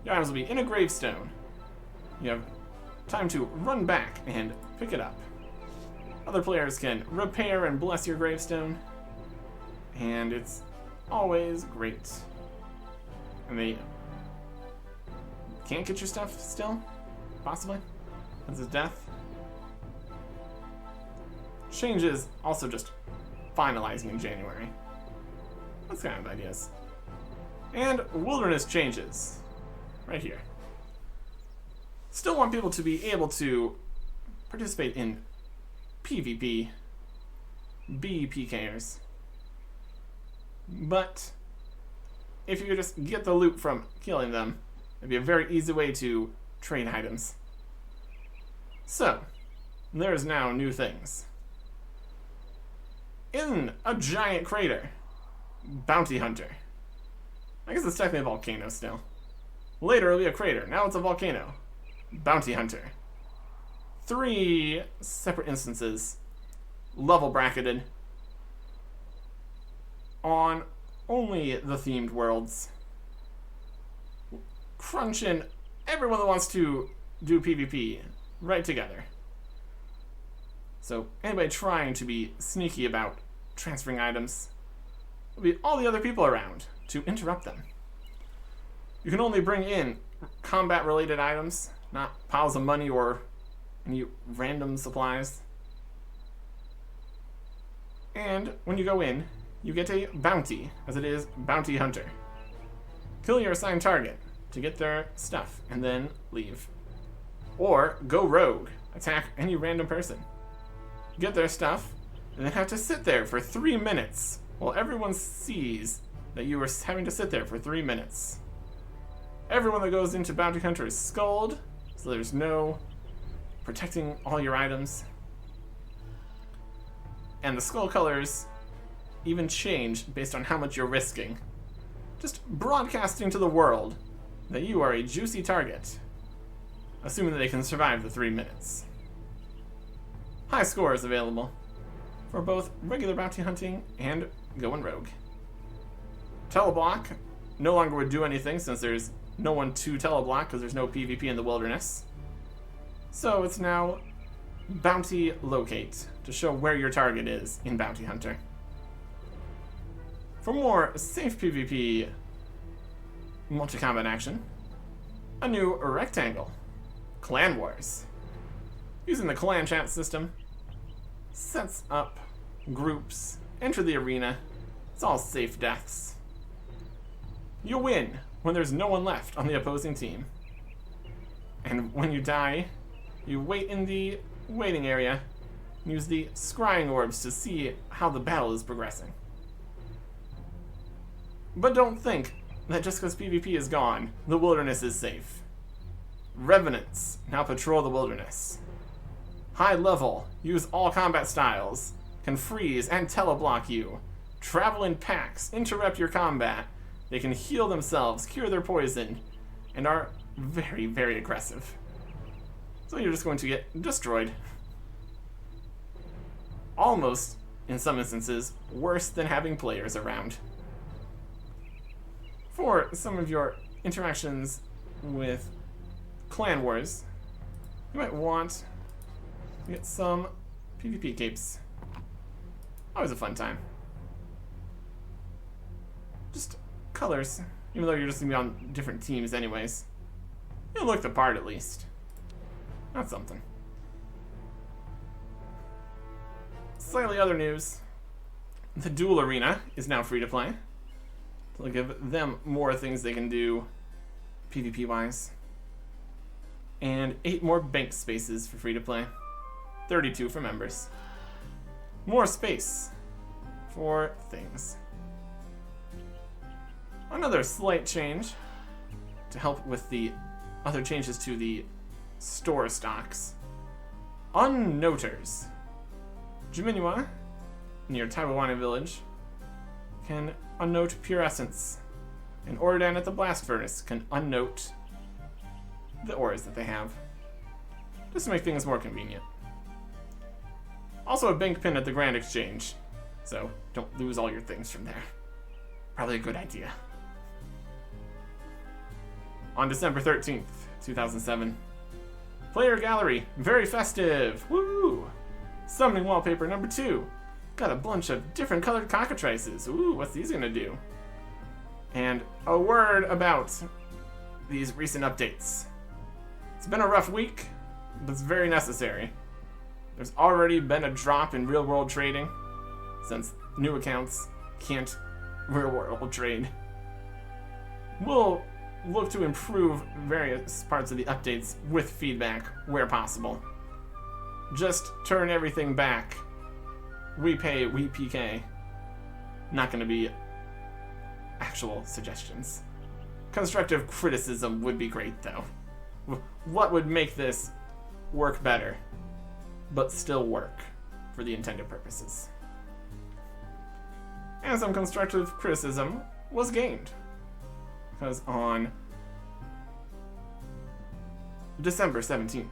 Speaker 1: Your items will be in a gravestone. You have time to run back and pick it up. Other players can repair and bless your gravestone, and it's always great. And they can't get your stuff still? Possibly? That's his death? Changes also just finalizing in January. That's kind of ideas. And wilderness changes. Right here. Still want people to be able to participate in PvP, be PKers. But if you could just get the loot from killing them, it'd be a very easy way to trade items. So, there's now new things. In a giant crater, bounty hunter. I guess it's technically a volcano still. Later it'll be a crater, now it's a volcano. Bounty hunter. 3 separate instances, level bracketed, on only the themed worlds. Crunch in everyone that wants to do PvP right together. So anybody trying to be sneaky about transferring items, there'll be all the other people around to interrupt them. You can only bring in combat related items, not piles of money or any random supplies. And when you go in, you get a bounty, as it is Bounty Hunter. Kill your assigned target to get their stuff, and then leave. Or go rogue, attack any random person. Get their stuff, and then have to sit there for 3 minutes while everyone sees that you were having to sit there for 3 minutes. Everyone that goes into Bounty Hunter is skulled, so there's no protecting all your items. And the skull colors even change based on how much you're risking. Just broadcasting to the world that you are a juicy target, assuming that they can survive the 3 minutes. High scores available for both regular bounty hunting and going rogue. Teleblock no longer would do anything since there's no one to teleblock because there's no PvP in the wilderness. So it's now bounty locate to show where your target is in Bounty Hunter. For more safe PvP multi-combat action, a new rectangle, Clan Wars. Using the clan chat system, sets up groups, enter the arena, it's all safe deaths. You win when there's no one left on the opposing team. And when you die, you wait in the waiting area and use the scrying orbs to see how the battle is progressing. But don't think that just because PvP is gone, the wilderness is safe. Revenants now patrol the wilderness. High level, use all combat styles, can freeze and teleblock you, travel in packs, interrupt your combat, they can heal themselves, cure their poison, and are very, very aggressive. So you're just going to get destroyed. Almost, in some instances, worse than having players around. For some of your interactions with Clan Wars, you might want to get some PvP capes. Always a fun time. Just colors, even though you're just gonna be on different teams anyways. You'll look the part at least. That's something. Slightly other news. The Duel Arena is now free to play. It'll give them more things they can do PvP wise. And 8 more bank spaces for free to play. 32 for members. More space for things. Another slight change to help with the other changes to the store stocks. Unnoters. Juminua, near Taiwanese village, can unnote Pure Essence. And Ordan at the Blast Furnace can unnote the ores that they have, just to make things more convenient. Also a bank pin at the Grand Exchange, so don't lose all your things from there. Probably a good idea. On December 13th, 2007. Player gallery, very festive. Woo! Summoning wallpaper number 2. Got a bunch of different colored cockatrices. Ooh, what's these gonna do? And a word about these recent updates. It's been a rough week, but it's very necessary. There's already been a drop in real-world trading, since new accounts can't real-world trade. We'll look to improve various parts of the updates with feedback where possible. Just turn everything back. We pay, we PK. Not gonna be actual suggestions. Constructive criticism would be great, though. What would make this work better, but still work for the intended purposes? And some constructive criticism was gained. Because on December 17th,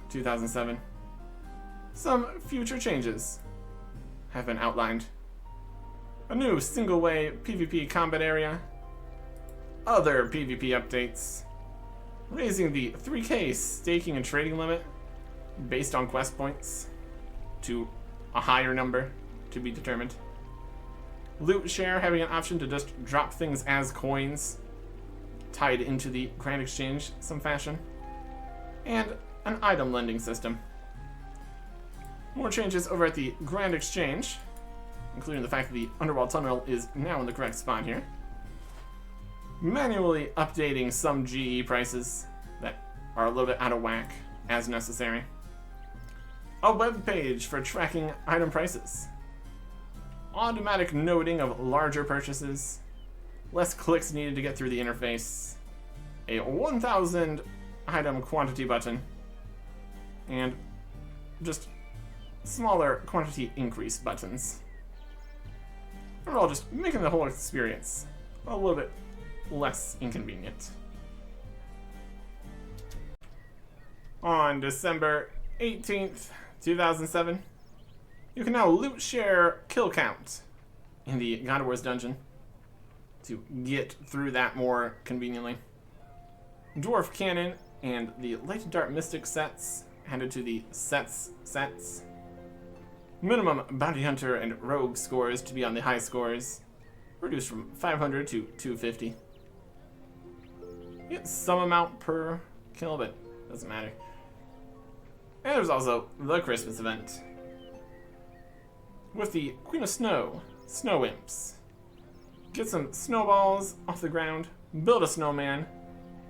Speaker 1: 2007, some future changes have been outlined. A new single-way PvP combat area, other PvP updates, raising the 3K staking and trading limit based on quest points to a higher number to be determined. Loot share having an option to just drop things as coins tied into the Grand Exchange some fashion, and an item lending system. More changes over at the Grand Exchange, including the fact that the Underworld Tunnel is now in the correct spot here. Manually updating some GE prices that are a little bit out of whack as necessary. A web page for tracking item prices. Automatic noting of larger purchases. Less clicks needed to get through the interface. A 1,000 item quantity button. And just smaller quantity increase buttons. Overall, just making the whole experience a little bit less inconvenient. On December 18th, 2007, you can now loot share kill count in the God of War's dungeon to get through that more conveniently. Dwarf Cannon and the Light Dart Mystic sets added to the sets. Minimum Bounty Hunter and Rogue scores to be on the high scores, reduced from 500 to 250. Get some amount per kill, but doesn't matter. And there's also the Christmas event with the Queen of Snow, Snow Imps. Get some snowballs off the ground, build a snowman,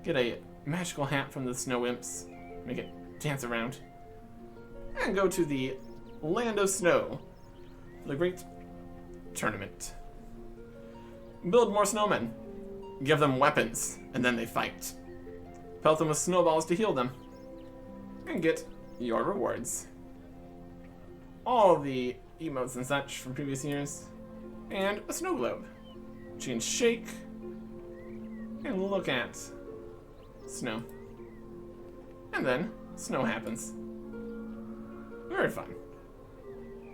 Speaker 1: get a magical hat from the Snow Imps, make it dance around, and go to the Land of Snow for the great tournament. Build more snowmen, give them weapons, and then they fight. Pelt them with snowballs to heal them, and get your rewards. All the emotes and such from previous years, and a snow globe. You can shake and look at snow. And then snow happens. Very fun.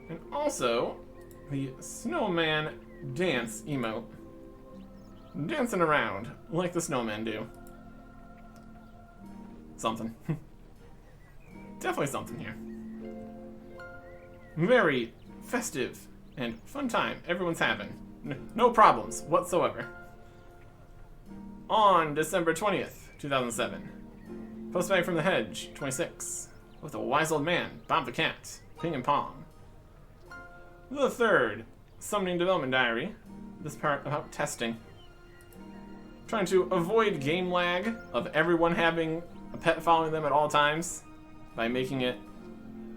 Speaker 1: And also, the snowman dance emote. Dancing around like the snowmen do. Something. Definitely something here. Very festive and fun time everyone's having. No problems whatsoever. On December 20th, 2007, Postbag from the Hedge, 26, with a wise old man, Bob the Cat, Ping and Pong. The third, Summoning Development Diary, this part about testing. Trying to avoid game lag of everyone having a pet following them at all times by making it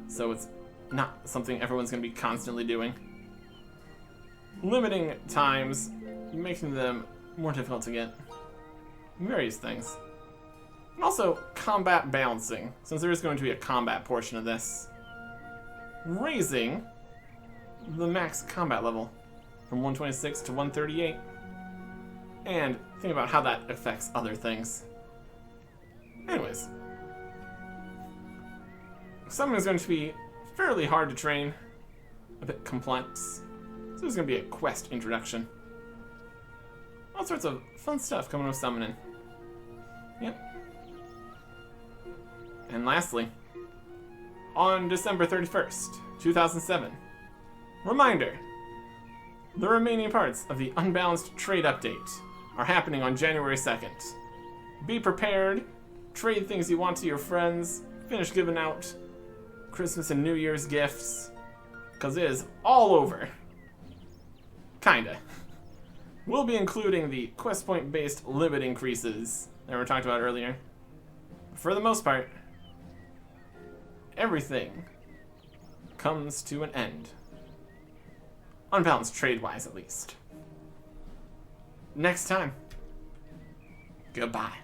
Speaker 1: so it's not something everyone's going to be constantly doing. Limiting times, making them more difficult to get. Various things. And also combat balancing, since there is going to be a combat portion of this. Raising the max combat level from 126 to 138. And think about how that affects other things. Anyways. Summoning is going to be fairly hard to train. A bit complex. So there's going to be a quest introduction. All sorts of fun stuff coming with summoning. Yep. And lastly, on December 31st, 2007, reminder, the remaining parts of the Unbalanced Trade Update are happening on January 2nd. Be prepared, trade things you want to your friends, finish giving out Christmas and New Year's gifts, because it is all over. Kinda. We'll be including the quest point based limit increases that we talked about earlier. For the most part, everything comes to an end. Unbalanced trade-wise, at least. Next time, goodbye.